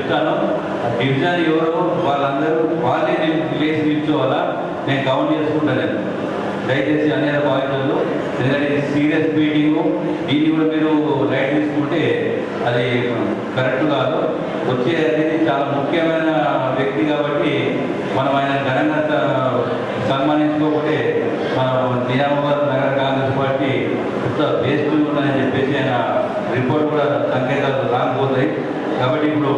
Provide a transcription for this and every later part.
చెప్తాను. డివిజన్ ఎవరో వాళ్ళందరూ వాళ్ళే నేను లేచి నిల్చోవాలా, నేను కౌంట్ చేసుకుంటాను. దయచేసి అనేక భావించదు, ఎందుకంటే సీరియస్ మీటింగు. దీన్ని కూడా మీరు లైట్ తీసుకుంటే అది కరెక్ట్ కాదు. వచ్చే అనేది చాలా ముఖ్యమైన వ్యక్తి కాబట్టి మనం ఆయన ఘనంగా సన్మానించుకోకపోతే నిజామాబాద్ నగర కాంగ్రెస్ పార్టీ కొత్త బేస్లు ఉన్నాయని చెప్పేసి ఆయన రిపోర్ట్ కూడా సంకేతాలు రాకపోతాయి. కాబట్టి ఇప్పుడు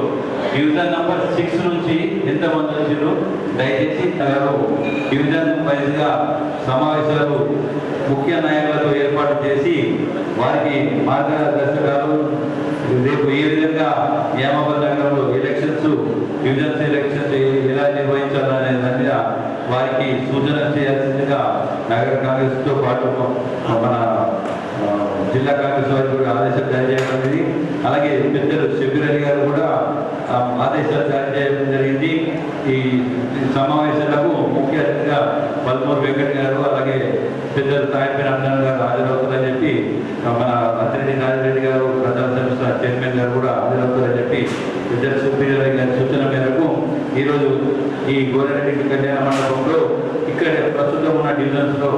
డివిజన్ నంబర్ 6 నుంచి ఎంతమంది వచ్చారు దయచేసి డివిజన్ వైజ్గా సమావేశాలు ముఖ్య నాయకులతో ఏర్పాటు చేసి వారికి మార్గదర్శకాలు రేపు ఏ విధంగా నియామకాల నగరంలో ఎలక్షన్స్ డివిజన్స్ ఎలక్షన్స్ ఎలా నిర్వహించాలనే దాని మీద వారికి సూచన చేయాల్సిందిగా నగర కాంగ్రెస్తో పాటు మన జిల్లా కాంగ్రెస్ వారికి కూడా ఆదేశాలు జారీ చేయడం జరిగింది. అలాగే పెద్దలు షబీర్ అలీ గారు కూడా ఆదేశాలు జారీ చేయడం జరిగింది. ఈ సమావేశాలకు ముఖ్య అతిథిగా పల్మూరు వెంకట్ గారు అలాగే పెద్దలు తాయిపేన అబ్దాన్ గారు హాజరవుతారని చెప్పి మన అతిరెడ్డి నాజిరెడ్డి గారు ప్రజా సంస్థ చైర్మన్ గారు కూడా హాజరవుతారని చెప్పి పెద్దలు షబీర్ అలీ గారి సూచన మేరకు ఈరోజు ఈ గోరెరెడ్డి కళ్యాణ మండపంలో ఇక్కడ ప్రస్తుతం ఉన్న డివిజన్స్లో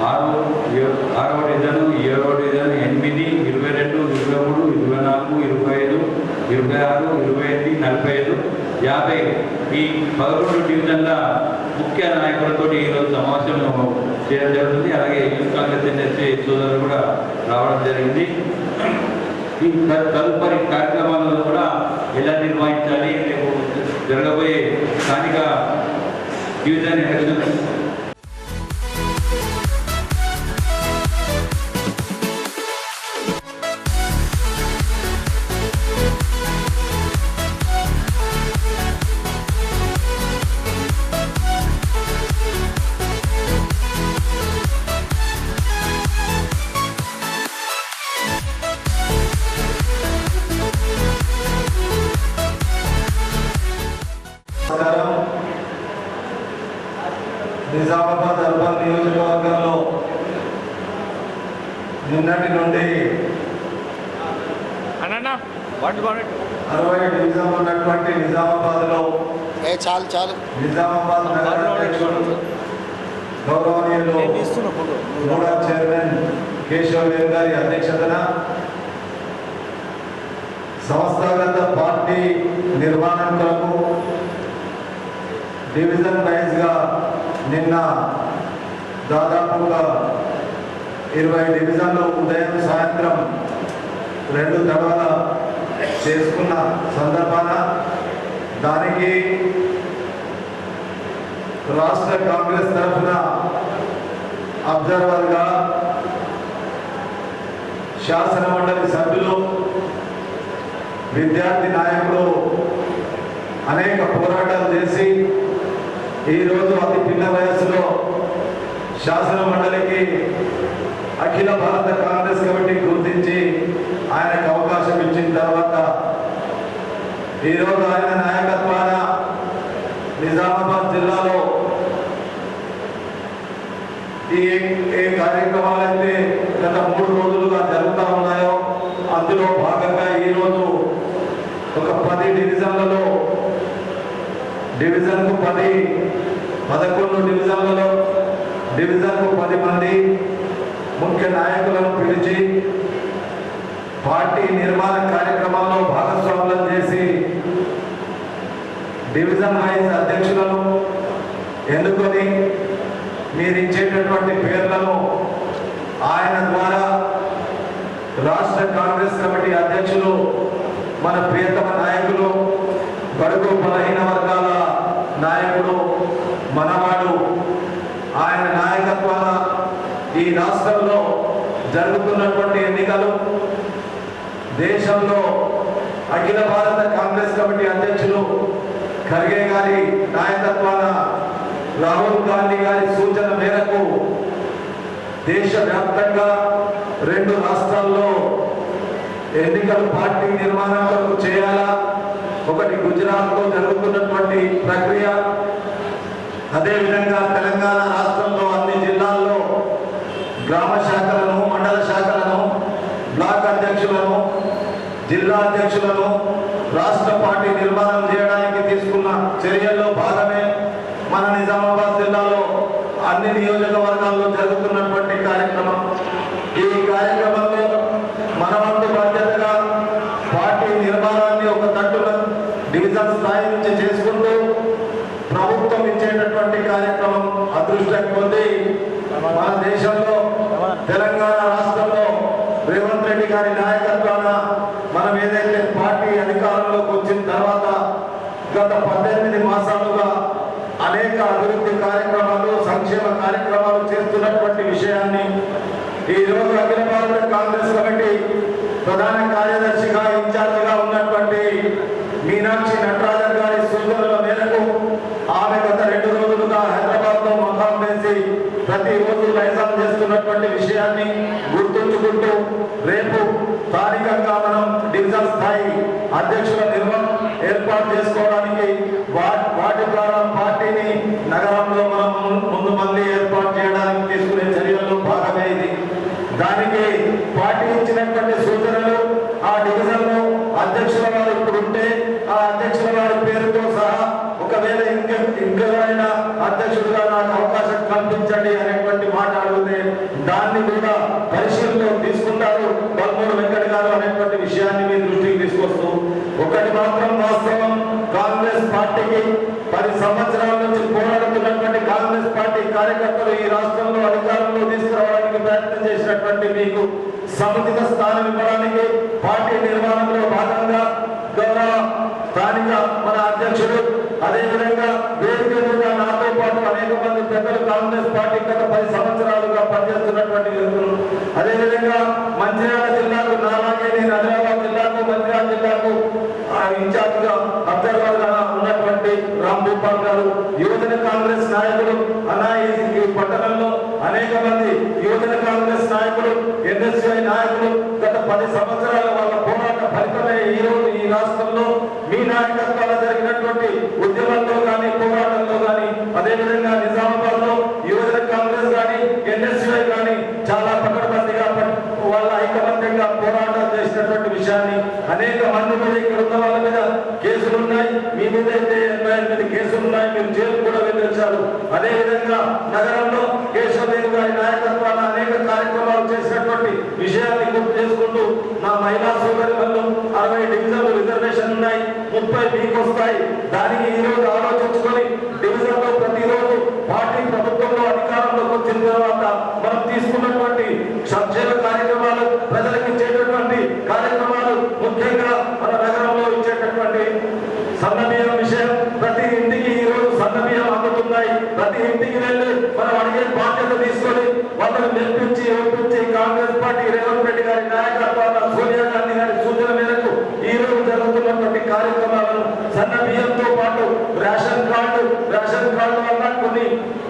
6వ డివిజన్, 7వ డివిజన్, 8, 22, 23, 24, 25, 26, 28, 45, 50 ఈ 11 డివిజన్ల ముఖ్య నాయకులతో ఈరోజు సమావేశం చేయడం జరుగుతుంది. అలాగే యూత్ కాంగ్రెస్ ఎన్ఎస్సీ సోదరులు కూడా రావడం జరిగింది. ఈ తదుపరి కార్యక్రమాలను కూడా ఎలా నిర్వహించాలి, రేపు జరగబోయే స్థానిక డివిజన్ ఎలక్షన్ నిజామాబాద్ అర్బన్ నియోజకవర్గంలో నిన్నటి నుండి 60 డివిజన్లు ఉన్నటువంటి నిజామాబాద్లో నిజామాబాద్ నగర అధ్యక్షుడు గౌరవనీయులు మూడా చైర్మన్ కేశవ్ గారి అధ్యక్షతన సంస్థాగత పార్టీ నిర్మాణం కొరకు డివిజన్ వైజ్గా నిన్న దాదాపుగా 20 డివిజన్లు ఉదయం సాయంత్రం 2 తడవల చేసుకున్న సందర్భాన దానికి రాష్ట్ర కాంగ్రెస్ తరఫున అబ్జర్వర్గా శాసన మండలి సభ్యులు, విద్యార్థి నాయకులు అనేక పోరాటాలు చేసి ఈరోజు అతి పిన్న వయస్సులో శాసన మండలికి అఖిల భారత కాంగ్రెస్ కమిటీ గుర్తించి ఆయనకు అవకాశం ఇచ్చిన తర్వాత ఈరోజు ఆయన నాయకత్వాన నిజామాబాద్ జిల్లాలో ఏ కార్యక్రమాలైతే గత 3 రోజులుగా జరుగుతూ ఉన్నాయో అందులో భాగంగా ఈరోజు ఒక 10 డివిజన్లలో డివిజన్కు 11 డివిజన్లలో డివిజన్కు 10 మంది ముఖ్య నాయకులను పిలిచి పార్టీ నిర్మాణ కార్యక్రమాల్లో భాగస్వాములను చేసి డివిజన్ వైజ్ అధ్యక్షులను ఎన్నుకొని మీరు ఇచ్చేటటువంటి పేర్లను ఆయన ద్వారా రాష్ట్ర కాంగ్రెస్ కమిటీ అధ్యక్షులు మన ప్రియతమ నాయకులు, బడుగు బలహీన వర్గాల నాయకుడు మనవాడు, ఆయన నాయకత్వాన ఈ రాష్ట్రంలో జరుగుతున్నటువంటి ఎన్నికలు దేశంలో అఖిల భారత కాంగ్రెస్ కమిటీ అధ్యక్షులు ఖర్గే గారి నాయకత్వాన రాహుల్ గాంధీ గారి సూచన మేరకు దేశవ్యాప్తంగా 2 రాష్ట్రాల్లో ఎన్నికలు పార్టీ నిర్మాణం కొరకు చేయాలా. ఒకటి గుజరాత్లో జరుగుతున్నటువంటి ప్రక్రియ, అదేవిధంగా తెలంగాణ రాష్ట్రంలో అన్ని జిల్లాల్లో గ్రామ శాఖలను, మండల శాఖలను, బ్లాక్ అధ్యక్షులను, జిల్లా అధ్యక్షులను రాష్ట్ర పార్టీ నిర్మాణ డివిజన్ స్థాయి నుంచి చేసుకుంటూ ప్రభుత్వం ఇచ్చేటటువంటి కార్యక్రమం అదృష్టం కొద్దీ మన దేశంలో తెలంగాణ రాష్ట్రంలో రేవంత్ రెడ్డి గారి నాయకత్వాన మనం ఏదైతే పార్టీ అధికారంలోకి వచ్చిన తర్వాత గత 18 మాసాలుగా అనేక అభివృద్ధి కార్యక్రమాలు సంక్షేమ కార్యక్రమాలు చేస్తున్నటువంటి విషయాన్ని ఈ రోజు అఖిల భారత కాంగ్రెస్ కమిటీ ప్రధాన కార్యదర్శిగా ఇన్ఛార్జిగా ఉన్నటువంటి మీనాక్షి నటరాజన్ గారి సూచనల మేరకు ఆమె గత 2 రోజులుగా హైదరాబాద్ లో మకాం వేసి ప్రతిరోజు లైజాం చేస్తున్నటువంటి విషయాన్ని గుర్తుంచుకుంటూ రేపు స్థానికంగా మనం డివిజన్ స్థాయి అధ్యక్షుల ఏర్పాటు చేసుకోవడానికి వాటి ద్వారా పార్టీని నగరంలో మనం ముందు మంది ఏర్పాటు చేయడానికి తీసుకునే చర్యల్లో భాగమే ఇది. దానికి పార్టీ ఇచ్చినటువంటి సూచనలు ఆ డివిజన్ లో అధ్యక్షుల వారు ఇప్పుడు ఉంటే ఆ అధ్యక్షుల వారి పేరుతో సహా ఒకవేళ ఇంకెవరైనా అధ్యక్షుడిగా నాకు అవకాశం కల్పించండి అనేటువంటి మాట అడిగితే దాన్ని కూడా పరిశీలనలో తీసుకుంటారు బల్మూరు వెంకట గారు అనేటువంటి విషయాన్ని మీ దృష్టికి తీసుకొస్తూ ఒకటి మాత్రం వాస్తవం, కాంగ్రెస్ పార్టీకి 10 సంవత్సరాల నుంచి పోరాడుతున్నటువంటి కాంగ్రెస్ పార్టీ కార్యకర్తలు ఈ రాష్ట్రంలో అధికారంలో తీసుకురావడానికి ప్రయత్నం చేసినటువంటి మీకు సముచిత స్థానం ఇవ్వడానికి పార్టీ నిర్మాణంలో భాగంగా గౌరవ స్థానిక మన అధ్యక్షుడు అదేవిధంగా వేదిక మీద నాతో పాటు అనేక మంది పెద్దలు కాంగ్రెస్ పార్టీ గత 10 సంవత్సరాలుగా పనిచేస్తున్నటువంటి వ్యక్తులు, అదేవిధంగా మంచిర్యాల జిల్లాకు నాలాగే నేను ఆదిలాబాద్ జిల్లాకు మంచిర్యాల జిల్లాకు ఇన్ఛార్జిగా అబ్జర్వర్ గా ఉన్నటువంటి రామ్ భూపాల్ గారు, యువజన కాంగ్రెస్ నాయకులు అన్నా ఈ పట్టణంలో అనేక మంది యువజన కాంగ్రెస్ నాయకులు ఎన్ఎస్ఐ నాయకులు గత 10 సంవత్సరాల వాళ్ళ పోరాట ఫలితమే ఈ రోజు ఈ రాష్ట్రంలో మీ నాయకత్వాలు జరిగినటువంటి ఉద్యమంలో కానీ పోరాటంలో కానీ అదేవిధంగా నిజామాబాద్ లో యువజన కాంగ్రెస్ కానీ ఎన్ఎస్ఐ కానీ చాలా పకడ్బందీగా వాళ్ళ ఐకమత్యంగా పోరాటం చేసినటువంటి విషయాన్ని అనేక మంది మీద ఇక్కడ ఉన్న వాళ్ళ మీద కేసులు ఉన్నాయి, మీ మీద అయితే 88 కేసులు ఉన్నాయి, మీరు జైలు కూడా వెళ్ళొచ్చారు. అదేవిధంగా నగరంలో కేశవదేవి గారి నాయకత్వాన్ని అనేక కార్యక్రమాలు చేసినటువంటి విషయాన్ని గుర్తు చేసుకుంటూ నా మహిళా సోదరి వల్ల 60 డివిజన్లు రిజర్వేషన్ ఉన్నాయి, 30 మీకు వస్తాయి. దానికి ఈ రోజు ఆలోచించుకొని డివిజన్ లో ప్రతిరోజు పార్టీ ప్రభుత్వంలో అధికారంలోకి వచ్చిన తర్వాత మనం తీసుకున్నటువంటి సంక్షేమ కార్యక్రమాలు ప్రజలకు ఇచ్చేటటువంటి కార్యక్రమాలు ముఖ్యంగా మన నగరంలో ఇచ్చేటటువంటి సన్నబియ్యం విషయం ప్రతి ఇంటికి ఈ రోజు సన్నబియ్యం అందుతున్నాయి. ప్రతి ఇంటికి వెళ్ళి మనం అడిగే బాధ్యత తీసుకొని వాళ్ళని మెప్పించి ఒప్పించి కాంగ్రెస్ పార్టీ రేవంత్ రెడ్డి గారి నాయకత్వాన్ని సోనియా గాంధీ గారి సూచన మేరకు ఈ రోజు జరుగుతున్నటువంటి కార్యక్రమాలను సన్నబియ్యంతో పాటు రేషన్ కార్డు వల్ల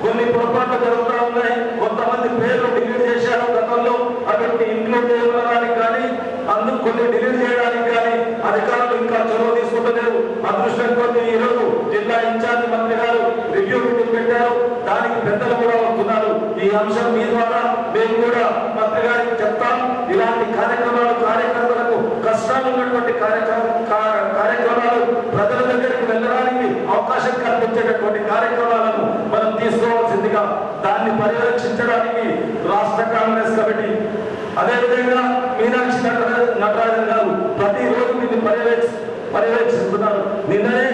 కొన్ని పొరపాట్లు జరుగుతూ ఉన్నాయి. కొంతమంది పేర్లు డిలీట్ చేశారు గతంలో, అటువంటి ఇంక్లూడ్ చేయడానికి కానీ అందుకు కొన్ని డిలీట్ చేయడానికి కానీ అధికారులు ఇంకా చొరవ తీసుకుంటలేరు. అదృష్టం కొద్ది ఈ రోజు జిల్లా ఇన్ఛార్జి మంత్రి గారు రివ్యూ మీటింగ్ పెట్టారు, దానికి పెద్దలు కూడా వస్తున్నారు. ఈ అంశం మీ ద్వారా మేము కూడా మంత్రి గారికి చెప్తాం. ఇలాంటి కార్యక్రమాలు కార్యకర్తలకు కష్టాలు ఉన్నటువంటి కార్యక్రమాలు ప్రజల దగ్గరికి వెళ్ళడానికి అవకాశం కల్పించేటటువంటి కార్యక్రమాలను మనం తీసుకోవాల్సిందిగా దాన్ని పర్యవేక్షించడానికి రాష్ట్ర కాంగ్రెస్ కమిటీ అదేవిధంగా మీనాక్షి నటరాజన్ గారు ప్రతిరోజు దీన్ని పర్యవేక్షిస్తున్నారు. నిన్ననే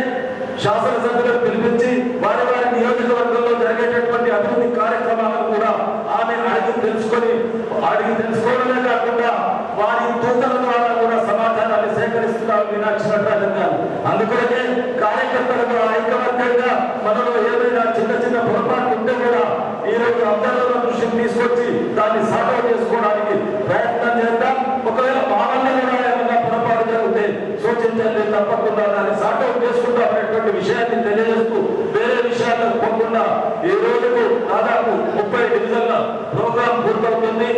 శాసనసభ్యులకు పిలిపించి వారి నియోజకవర్గంలో జరిగేటటువంటి అభివృద్ధి కార్యక్రమాలను కూడా ఆమె అడిగి తెలుసుకోవడమే కాకుండా వారి దూతల ద్వారా కూడా సమాచారాన్ని సేకరిస్తున్నారు మీనాక్షి నటరాజన్ గారు. అందుకనే కార్యకర్తలకు ఐకమత్యంగా మనలో ఏమైనా చిన్న పొరపాట్లు ఉంటే కూడా ఈ రోజు అందరిలో దృష్టిని తీసుకొచ్చి దాన్ని సాల్వ్ చేసుకోవడానికి ప్రయత్నం చేద్దాం. ఒకవేళ మా వల్ల కూడా ఏమైనా పొరపాటు జరిగితే సూచించండి, తప్పకుండా దాన్ని సాల్వ్ చేసుకుంటాం అనేటువంటి విషయాన్ని తెలియజేస్తూ వేరే విషయాలకు పోకుండా ఈ రోజుకు దాదాపు 30 డివిజన్ల ప్రోగ్రాం పూర్తవుతుంది.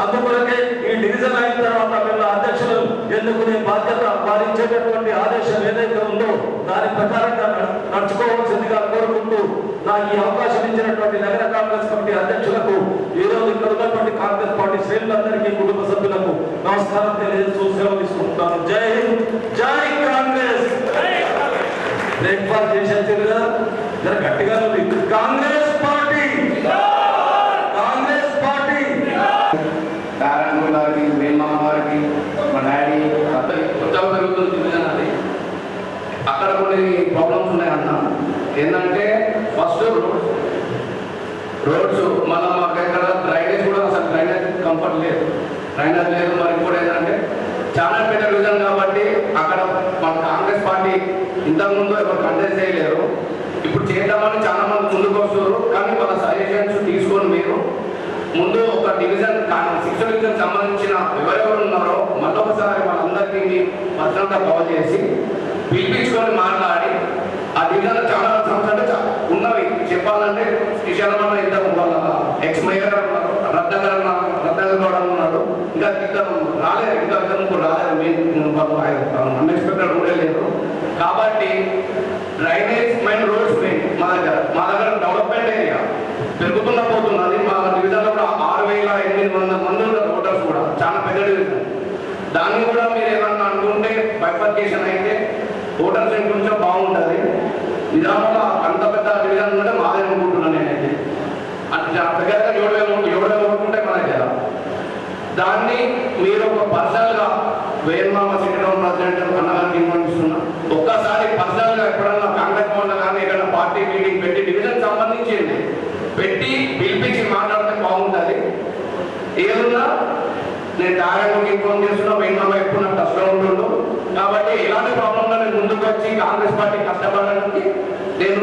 అందుకొరకే ఈ డివిజన్ అయిన తర్వాత వీళ్ళ అధ్యక్షులు ఎన్నుకునే బాధ్యత వారిచ్చేటటువంటి ఆదేశం ఏదైతే ఉందో దాని ప్రకారంగా నడుచుకోవాల్సిందిగా కోరుకుంటూ నాకు ఈ అవకాశం ఇచ్చినటువంటి నగర కాంగ్రెస్ కమిటీ అధ్యక్షులకు ఈ రోజు ఇక్కడ ఉన్నటువంటి కాంగ్రెస్ పార్టీ శ్రేణులందరికీ కుటుంబ సభ్యులకు నమస్కారం తెలియజేస్తూ సెలవు తీసుకుంటున్నాను. జై హింద్, జై కాంగ్రెస్. బ్రేక్ఫాస్ట్ చేసేది కదా జర గట్టిగా కాంగ్రెస్ పార్టీ, కాంగ్రెస్ పార్టీ. తారాంగు గారికి, వేమమ్మ గారికి, మా డాడీ కొత్తగా పెరుగుతుంది అక్కడ కూడా 8 ప్రాబ్లమ్స్ ఉన్నాయన్న. ఏంటంటే ఫస్ట్ రోడ్స్ మళ్ళీ మాకు ఎక్కడ డ్రైనేజ్ కూడా అసలు డ్రైనేజ్ కంఫర్ట్ లేదు, డ్రైనేజ్ లేదు. మరి ఇంకోటి ఏంటంటే చాలా పెద్ద డివిజన్ కాబట్టి అక్కడ మన కాంగ్రెస్ పార్టీ ఇంతకుముందు ఎవరు కంటెస్ట్ చేయలేరు, ఇప్పుడు చేద్దామని చాలా మంది ముందుకు వస్తారు. కానీ వాళ్ళ సజెషన్స్ తీసుకొని మీరు ముందు ఒక డివిజన్ 6th డివిజన్ సంబంధించిన ఎవరెవరు ఉన్నారో మళ్ళీ ఒకసారి వాళ్ళందరికీ మీ పర్సనల్గా కాల్ చేసి పిలిపించుకొని మాట్లాడి ఆ డివిజన్లో చాలా సమస్యలు ఉన్నవి చెప్పాలంటే కిషాన్ ఇద్దరు వాళ్ళ ఎక్స్ మేయర్ రద్దగరం ఉన్నాడు, ఇంకా ఇద్దరు రాలేదు, ఇంకా ఇద్దరు రాలేదు, అన్ఎక్స్పెక్టెడ్ కూడా లేదు. కాబట్టి డ్రైనేజ్ మెయిన్ రోడ్స్ మెయిన్ మా దగ్గర డెవలప్మెంట్ ఏరియా పెరుగుతున్న పోతున్నది. మా డివిజన్లో కూడా 6,800 మంది ఉన్నారు ఓటర్స్ కూడా, చాలా పెద్ద డివిజన్. దాన్ని కూడా మీరు ఏమన్నా అనుకుంటే బైఫర్కేషన్ అయితే ఓటర్స్ కొంచెం బాగుంటుంది. నిజాంలో అంత పెద్ద డివిజన్ ఉంటే మాదే అనుకుంటున్నాను నేనైతే. అంటే దగ్గరగా 7,000 ఓట్లుంటాయి మన దగ్గర. దాన్ని మీరు ఒక పర్సనల్గా వేర్మామ సిటీ టౌన్ ప్రెసిడెంట్ అన్నగారికి ఇన్ఫర్మిస్తున్నా, ఒక్కసారి పర్సనల్గా ఎప్పుడన్నా కాంగ్రెస్ వాళ్ళు కానీ ఏదైనా పార్టీ మీటింగ్ పెట్టి డివిజన్ సంబంధించింది పెట్టి పిలిపించి మాట్లాడితే బాగుంటుంది. ఏదన్నా నేను దారానికి ఇన్ఫార్మ్ చేస్తున్నా, వేర్మామ ఎప్పుడు నాకు టచ్లో ఉంటుండు. కాబట్టి ఎలాంటి ప్రాబ్లంలో నేను ముందుకు వచ్చి కాంగ్రెస్ పార్టీ కష్టపడడానికి నేను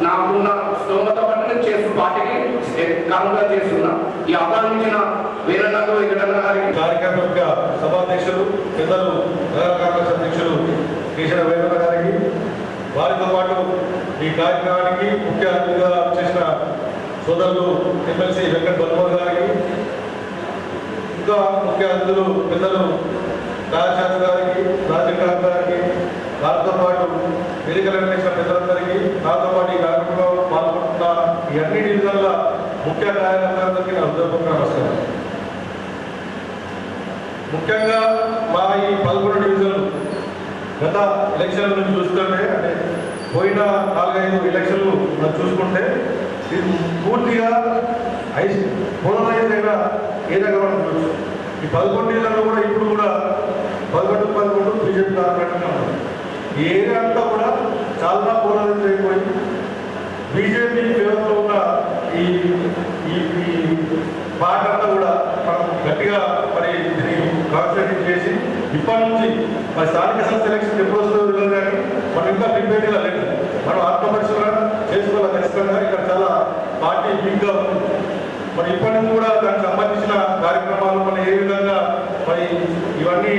నాకున్న స్తోమత బట్టి నేను చేస్తూ పార్టీకి కారణంగా చేస్తున్నా. ఈ అవకాశించిన వీరన్నకు వెంకటన్న గారికి, కార్యక్రమం యొక్క సభాధ్యక్షులు పెద్దలు నగర కాంగ్రెస్ అధ్యక్షులు కేశవ వేరన్న గారికి, వారితో పాటు ఈ కార్యక్రమానికి ముఖ్య అతిథిగా చేసిన సోదరులు ఎమ్మెల్సీ వెంకట బల్మోహన్ గారికి, ఇంకా ముఖ్య అతిథులు పెద్దలు రాజశాస్త్రి గారికి, రాజకాంత్ గారికి, నాతో పాటు వేదికలు నిర్వహించిన పెద్దలందరికీ, నాతో పాటు ఈ కార్యక్రమంలో పాల్గొంటున్న ఈ అన్ని డివిజన్ల ముఖ్య కార్యకర్తలందరికీ నా హృదయపూర్వక నమస్కారం. ముఖ్యంగా మా ఈ 11 డివిజన్లు గత ఎలక్షన్ల నుంచి చూస్తుంటే, అంటే పోయిన 4-5 ఎలక్షన్లు మనం చూసుకుంటే ఇది పూర్తిగా పోలరైజ్ అయిన ఏరియాగా మనం చూడొచ్చు. ఈ 11 డివిజన్లో కూడా ఇప్పుడు కూడా 11 బీజేపీ కార్పొరేట్గా ఉంది. ఈ ఏరియా అంతా కూడా చాలా పోలరైజ్ అయిపోయి బీజేపీ ఫేవర్లో ఉన్న ఈ పార్టీ అంతా కూడా మనం గట్టిగా మరి దీన్ని కాన్సన్ట్రేట్ చేసి ఇప్పటి నుంచి మరి స్థానిక సంస్థ ఎలక్షన్ ఎప్పుడు వస్తుందో తెలియదు, కానీ మనం ఇంకా ప్రిపేర్గా లేదు. మనం ఆత్మపరిశీలన చేసుకోవాలి ఖచ్చితంగా. ఇక్కడ చాలా పార్టీ వీక్గా ఉంది. మరి ఇప్పటి నుంచి కూడా దానికి సంబంధించిన కార్యక్రమాలు మనం ఏ విధంగా మరి ఇవన్నీ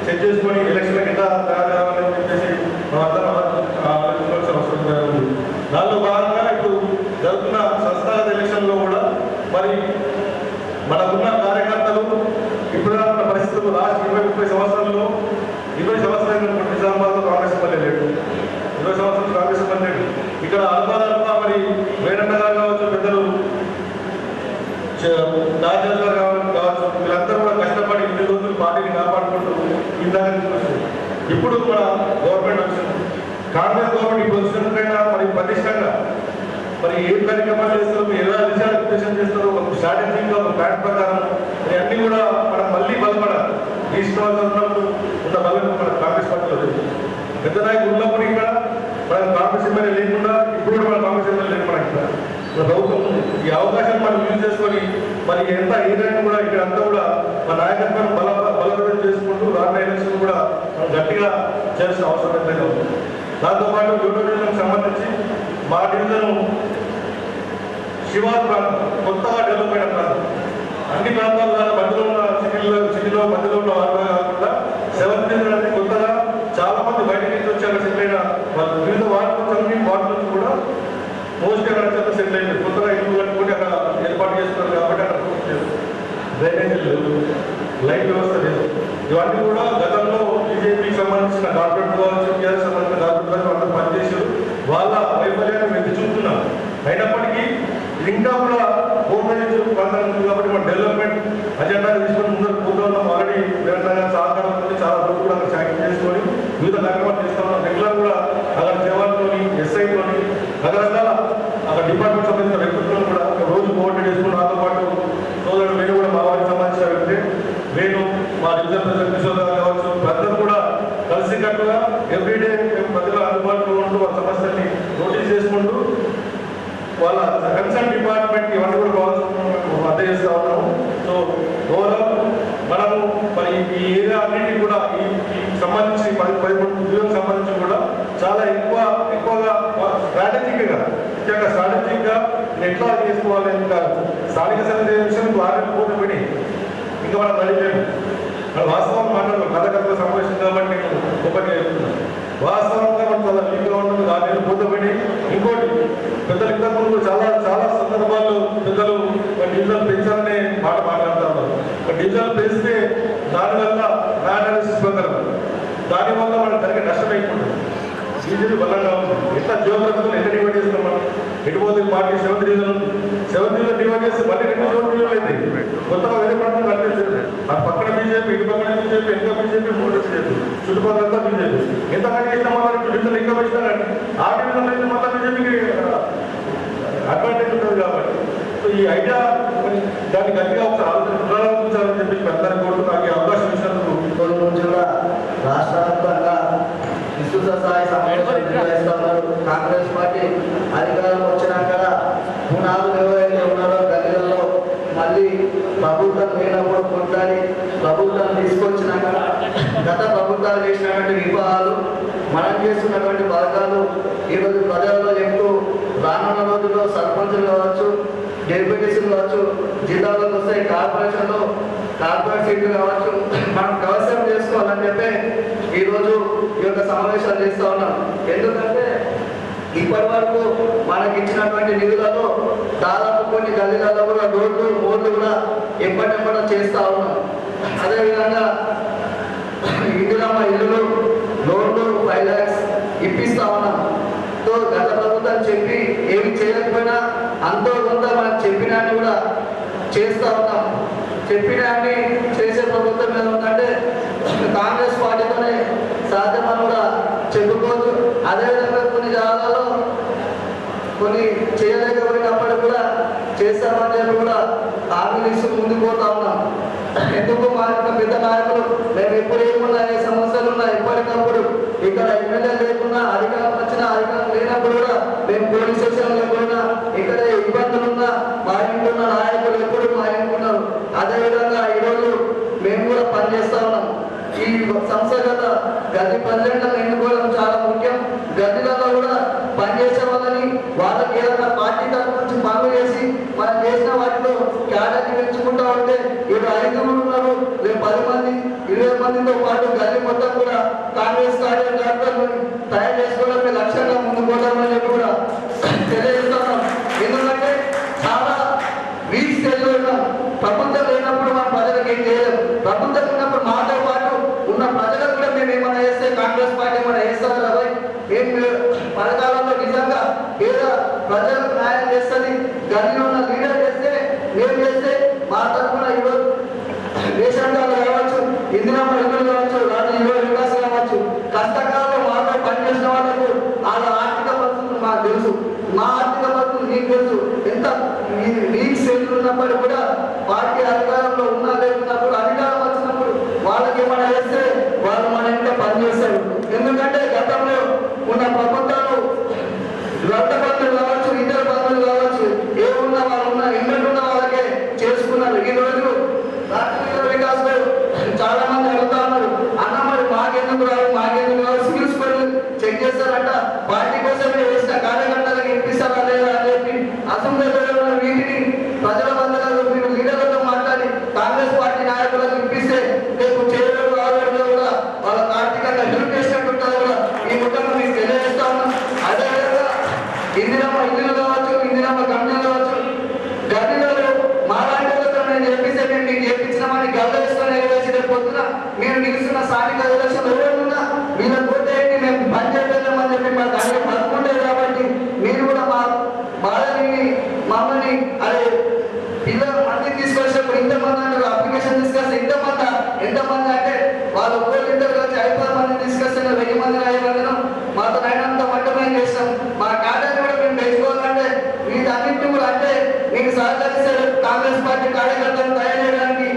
సెట్ చేసుకొని ఎలక్షన్లకు ఎలా తయారవ్వాలని చెప్పేసి మనం అందరం ఆలోచించాల్సిన అవసరం ఉంది. దానిలో భాగంగా ఇప్పుడు జరుగుతున్న సంస్థాగత ఎలక్షన్లో కూడా మరి మనకున్న కార్యకర్తలు ఇప్పుడు ఉన్న పరిస్థితులు లాస్ట్ 20-30 సంవత్సరాల్లో 20 సంవత్సరాలు నిజామాబాద్లో కాంగ్రెస్ ఎమ్మెల్యే లేడు, 20 సంవత్సరాలు కాంగ్రెస్ ఎమ్మెల్యే లేడు. ఇక్కడ అనుభవాలుగా మరి వేరన్న గారు కావచ్చు, పెద్దలు రాజాజు గారు కావచ్చు, వీళ్ళందరూ కూడా కష్టపడి 2 రోజులు పార్టీని కాపాడుకుంటూ ఇందాక ఇప్పుడు మన గవర్నమెంట్ వచ్చింది. కాంగ్రెస్ గవర్నమెంట్ ఇప్పుడు వచ్చినట్టుకైనా మరి పటిష్టంగా మరి ఏం కార్యక్రమాలు చేస్తారు, ఎలా విషయాలు ఉద్దేశం చేస్తారు, ఒక స్ట్రాటజీగా ఒక ప్లాన్ ప్రకారం అన్నీ కూడా మనం మళ్ళీ బలపడాలి. తీసుకోవాల్సి ఉన్నప్పుడు ఉన్న బలం మన కాంగ్రెస్ పార్టీలో లేదు. పెద్ద నాయకులు ఉన్నప్పుడు ఇక్కడ మనం కాంగ్రెస్ ఎమ్మెల్యే లేకుండా ఇప్పుడు కూడా మన కాంగ్రెస్ ఎమ్మెల్యే లేదు. మన ఇక్కడ ప్రభుత్వం ఈ అవకాశం మనం యూజ్ చేసుకొని మరి ఎంత ఏదైనా కూడా ఇక్కడ అంతా కూడా మన నాయకత్వాన్ని బలోపేతం చేసుకుంటూ రానున్న ఎలక్షన్ కూడా మనం గట్టిగా చేయాల్సిన అవసరం ఎంతైనా ఉంది. దాంతోపాటు 7వ డివిజన్కి సంబంధించి మా డివిజన్ శివారు ప్రాంతం కొత్తగా డెవలప్ అయిన ప్రాంతం. అన్ని ప్రాంతాల్లో మధ్యలో ఉన్న సిటీలో మధ్యలో ఉన్న వారుగా కాకుండా 7th డివిజన్ అనేది కొత్తగా చాలా మంది బయట నుంచి వచ్చి అక్కడ సెటిల్ అయిన వాళ్ళు వివిధ వార్డు నుంచి కూడా మోస్ట్ అక్కడ సెటిల్ అయింది. కొత్తగా ఇల్లు కట్టుకుంటే అక్కడ ఏర్పాటు చేస్తున్నారు కాబట్టి అక్కడ డ్రైనేజ్ లేదు, లైట్ వ్యవస్థ లేదు. ఇవన్నీ కూడా గతంలో బీజేపీకి సంబంధించిన కార్పొరేట్ కావచ్చు, టీఆర్ఎస్ సంబంధించిన కార్పొరేట్ అందరూ పనిచేసారు. వాళ్ళ వైఫల్యాన్ని వెతి చూస్తున్నారు. అయినప్పటికీ ఇంకా కూడా ఓపెన్ ప్రాంతం ఉంది కాబట్టి మన డెవలప్మెంట్ అజెండా తీసుకొని ముందరు పోతున్నాం. ఆల్రెడీ వ్యవసాయ సహకారం చాలా రోజు కూడా అక్కడ శాంక్షన్ చేసుకొని వివిధ కార్యక్రమాలు చేస్తా ఉన్నాం. రెగ్యులర్ కూడా అక్కడ జవాన్తోని, ఎస్ఐతోని, రకరకాల అక్కడ డిపార్ట్మెంట్ సంబంధించిన వ్యక్తులతో కూడా రోజు కోఆర్డినేట్ చేసుకుని నాతో పాటు సోదరుడు వేణు కూడా మా వారికి సంబంధించిన వ్యక్తి వేణు, మా డివిజన్ ప్రెసిడెంట్ కిషోర్ గారు కావచ్చు, ఇవన్నీ కూడా అర్థం చేస్తూ ఉన్నాము. సో ఓవరాల్ మనము మరి ఈ ఏరియా అన్నింటినీ కూడా ఈ సంబంధించి 13 జిల్లాలకు సంబంధించి కూడా చాలా ఎక్కువగా స్ట్రాటజిక్గా ఎట్లా చేసుకోవాలి, ఇంకా స్థానిక సంస్థల విషయం ఆరోగ్యపోతే పడి ఇంకా మనం నడిపేము. మన వాస్తవం మాట్లాడదు కథకథ సమావేశం కాబట్టి ఒకటి వాస్తవంగా మనం చాలా వీక్గా ఉంటుంది. దాని పోతపడి ఇంకోటి పెద్దలు ఇంతకుముందు చాలా చాలా సందర్భాల్లో పెద్దలు డీజిల్ పెంచాలనే మాట మాట్లాడుతూ ఉన్నారు. డీజిల్ పెంచితే దానివల్ల ల్యాండ్ అనాలిసిస్ ప్రకారం దానివల్ల మనకు తనకి నష్టం అయిపోతుంది. డీజిల్ బలంగా ఉంటుంది. ఎంత జియోగ్రఫికల్ ఎంత డివైడ్ చేస్తాం మనం ఎటుపోతే పార్టీ 7th డివిజన్ ఉంది. 7th డివిజన్ డివైడ్ చేస్తే మళ్ళీ 2 7th డివిజన్ అయితే కొత్తగా వేరే ప్రాంతం కనిపించదు. ఆ పక్కన బీజేపీ, ఇటు పక్కన బీజేపీ, వెనుక బీజేపీ, 3 బీజేపీ, చుట్టుపక్కలంతా బీజేపీ. ఎంత కనిపిస్తే మళ్ళీ డివిజన్ ఇంకా పెంచుతారండి. ఆ డివిజన్ అయితే మళ్ళీ బీజేపీకి అడ్వాంటేజ్ ఉంటుంది. కాబట్టి సో ఈ ఐడియా దాన్ని గట్టిగా ఒకసారి పునరాలోచించాలని చెప్పి అందరికీ కోరుతూ నాకు ఈ అవకాశం ఇచ్చినందుకు కొన్ని రోజులుగా రాష్ట్ర వ్యాప్తంగా విస్తృత స్థాయి సమావేశాలు నిర్వహిస్తున్నారు. కాంగ్రెస్ పార్టీ అధికారం వచ్చినాక పునాదులు ఎవరైతే ఉన్నారో గదిలలో మళ్ళీ ప్రభుత్వం లేనప్పుడు కొట్లాడి ప్రభుత్వం తీసుకొచ్చినాక గత ప్రభుత్వాలు చేసినటువంటి వివాహాలు మనం చేస్తున్నటువంటి పథకాలు ఈరోజు ప్రజల్లో చెప్తూ రానున్న రోజుల్లో సర్పంచులు కావచ్చు, డెప్యూటీసులు కావచ్చు, జిల్లాలకు వస్తే కార్పొరేషన్లో కార్పొరేట్ సీట్లు కావచ్చు మనం కవసం చేసుకోవాలని చెప్పి ఈరోజు ఈ యొక్క సమావేశాలు చేస్తూ ఉన్నాం. ఎందుకంటే ఇప్పటి వరకు మనకి ఇచ్చినటువంటి నిధులలో దాదాపు కొన్ని గల్లీలలో కూడా రోడ్లు మోర్లు కూడా ఎప్పటికప్పుడు చేస్తూ ఉన్నాం. అదేవిధంగా ఇందిరమ్మ ఇల్లులు లోన్లు 5 lakhs ఇప్పిస్తా ఉన్నాం. తో గత ప్రభుత్వం చెప్పి ఏమి చేయకపోయినా అంతో కొంత మనం చెప్పినాన్ని కూడా చేస్తూ ఉన్నాం. చెప్పినాన్ని చేసే ప్రభుత్వం మీద ఉందంటే కాంగ్రెస్ పార్టీతోనే సాధ్యమని కూడా చెప్పుకోవచ్చు. అదేవిధంగా కొన్ని జాగాలలో కొన్ని చేయలేకపోయినప్పుడు కూడా చేస్తామని చెప్పి కూడా హామీలు ఇస్తూ ముందుకు పోతా ఉన్నాం. ఎందుకు మా యొక్క పెద్ద నాయకులు మేము ఎప్పుడు ఏమున్నా ఏ సమస్యలు ఉన్నా ఎప్పటికప్పుడు ఇక్కడ ఎమ్మెల్యే లేకున్నా అధికారం వచ్చినా అధికారం లేనప్పుడు కూడా మేము పోలీస్ స్టేషన్లో కూడా ఇక్కడ ఇబ్బందులు ఉన్నా మా ఇంటున్న నాయకులు ఎప్పుడు మా ఇంటున్నారు. అదేవిధంగా ఈరోజు మేము కూడా పనిచేస్తా ఉన్నాం. ఈ సంస్థగత గది ప్రెసిడెంట్లను ఎన్నుకోవడం చాలా ముఖ్యం. గదిలలో కూడా పనిచేసే వాళ్ళని వాళ్ళకి ఏదైనా పార్టీ తరఫు నుంచి పనులు చేసి మనం చేసిన వాటిలో క్యాడర్ని పెంచుకుంటా ఉంటే ఇప్పుడు 5 ఉన్నారు, రేపు 10 మంది 20 మందితో పాటు గది మొత్తం కూడా కాంగ్రెస్ కార్యకర్తలను తయారు చేసుకోవడమే లక్ష్యంగా ముందుకు పోతామని చెప్పి కూడా తెలియజేస్తున్నాం. ఎందుకంటే చాలా వీక్ స్టేజ్లో ఉన్నాం. ప్రభుత్వం లేనప్పుడు మనం ప్రజలకు ఏం చేయలేము. ప్రభుత్వం ఉన్నప్పుడు మాతో పాటు ఉన్న ప్రజలకు కూడా మేము ఏమైనా చేస్తే కాంగ్రెస్ పార్టీ ఏమైనా చేస్తారు కాబట్టి మేము పథకాలలో నిజంగా ఏదో ప్రజలకు న్యాయం చేస్తుంది. గదిలో ఉన్న లీడర్ చేస్తే మేము చేస్తే మా తరఫున ఈరోజు రేషన్ కార్డు కావచ్చు, ఇందిరమ్మ ఇల్లు కావచ్చు, రాజు యువ వికాసం కావచ్చు, కష్టకాలంలో మాతో పనిచేసిన వాళ్ళకు వాళ్ళ ఆర్థిక పరిస్థితులు మాకు తెలుసు. మా ఆర్థిక పరిస్థితులు మీకు తెలుసు. ఎంత వీక్ స్టేజ్ ఉన్నప్పుడు కూడా పార్టీ అధికారంలో ఉన్నా లేకున్నప్పుడు అధికారం వచ్చినప్పుడు వాళ్ళకి ఏమైనా చేస్తే వాళ్ళు మన ఇంట్లో పనిచేస్తారు. ఎందుకంటే గతంలో ఉన్న ప్రభుత్వాలు రద్ద బంధువులు కావచ్చు, ఇతర బంధువులు కావచ్చు, ఏమున్నా వాళ్ళు ఉన్న ఇంట్లో ఉన్న వాళ్ళకే చేసుకున్నారు. ఈ రోజు రాష్ట్ర వికాసం చాలా మంది అడుగుతా ఉన్నారు, అన్న మరి మాకెందుకు రాదు మాకెందుకు రాదు సివిల్స్ చెక్ చేస్తారంట, పార్టీ కోసమే వేసిన కార్యకర్తలకు ఇప్పిస్తారా లేదా అని చెప్పి అసెంబ్లీలో వీటిని ప్రజల బంధువులు మీరు లీడర్లతో మాట్లాడి కాంగ్రెస్ పార్టీ నాయకులకు ఇప్పిస్తే రేపు చేయడం రావడంలో కూడా వాళ్ళకి ఆర్థికంగా హెల్ప్ చేసినట్టు ఉంటుంది కూడా ఈ ముఖ్యంగా మీకు తెలియజేస్తా ఉన్నాం. అదేవిధంగా ఇందిరమ్మ ఇల్లు కావచ్చు, ఇందిరమ్మ గంటలు కావచ్చు, గదిలో మాలాంటి నేను చెప్పిస్తే మేము మీకు చేయించినామని గల్ల వేసుకొని ఎగవేసిన పొద్దున మీరు నిలుస్తున్న స్థానిక ఎలక్షన్ ఎవరున్నా వీళ్ళ పోతేయండి మేము పని చేయలేమని చెప్పి మా దానికి పదకొండే కాబట్టి మీరు కూడా మా బాధని మమ్మల్ని అదే పిల్లలు మందిని తీసుకొచ్చినప్పుడు ఇంతమంది అంటారు అప్లికేషన్ తీసుకొస్తే ఎంతమంది అంటే వాళ్ళు ఒక్కరు ఇద్దరు కలిసి 5-10 మందిని తీసుకొస్తే 1000 మంది 5 మందిను మాతో అయినంత మట్టమే చేస్తాం. మా కార్యాన్ని కూడా మేము పెంచుకోవాలంటే వీటన్నింటినీ కూడా అంటే మీకు సహకరిస్తే కాంగ్రెస్ పార్టీ కార్యకర్తలను తయారు చేయడానికి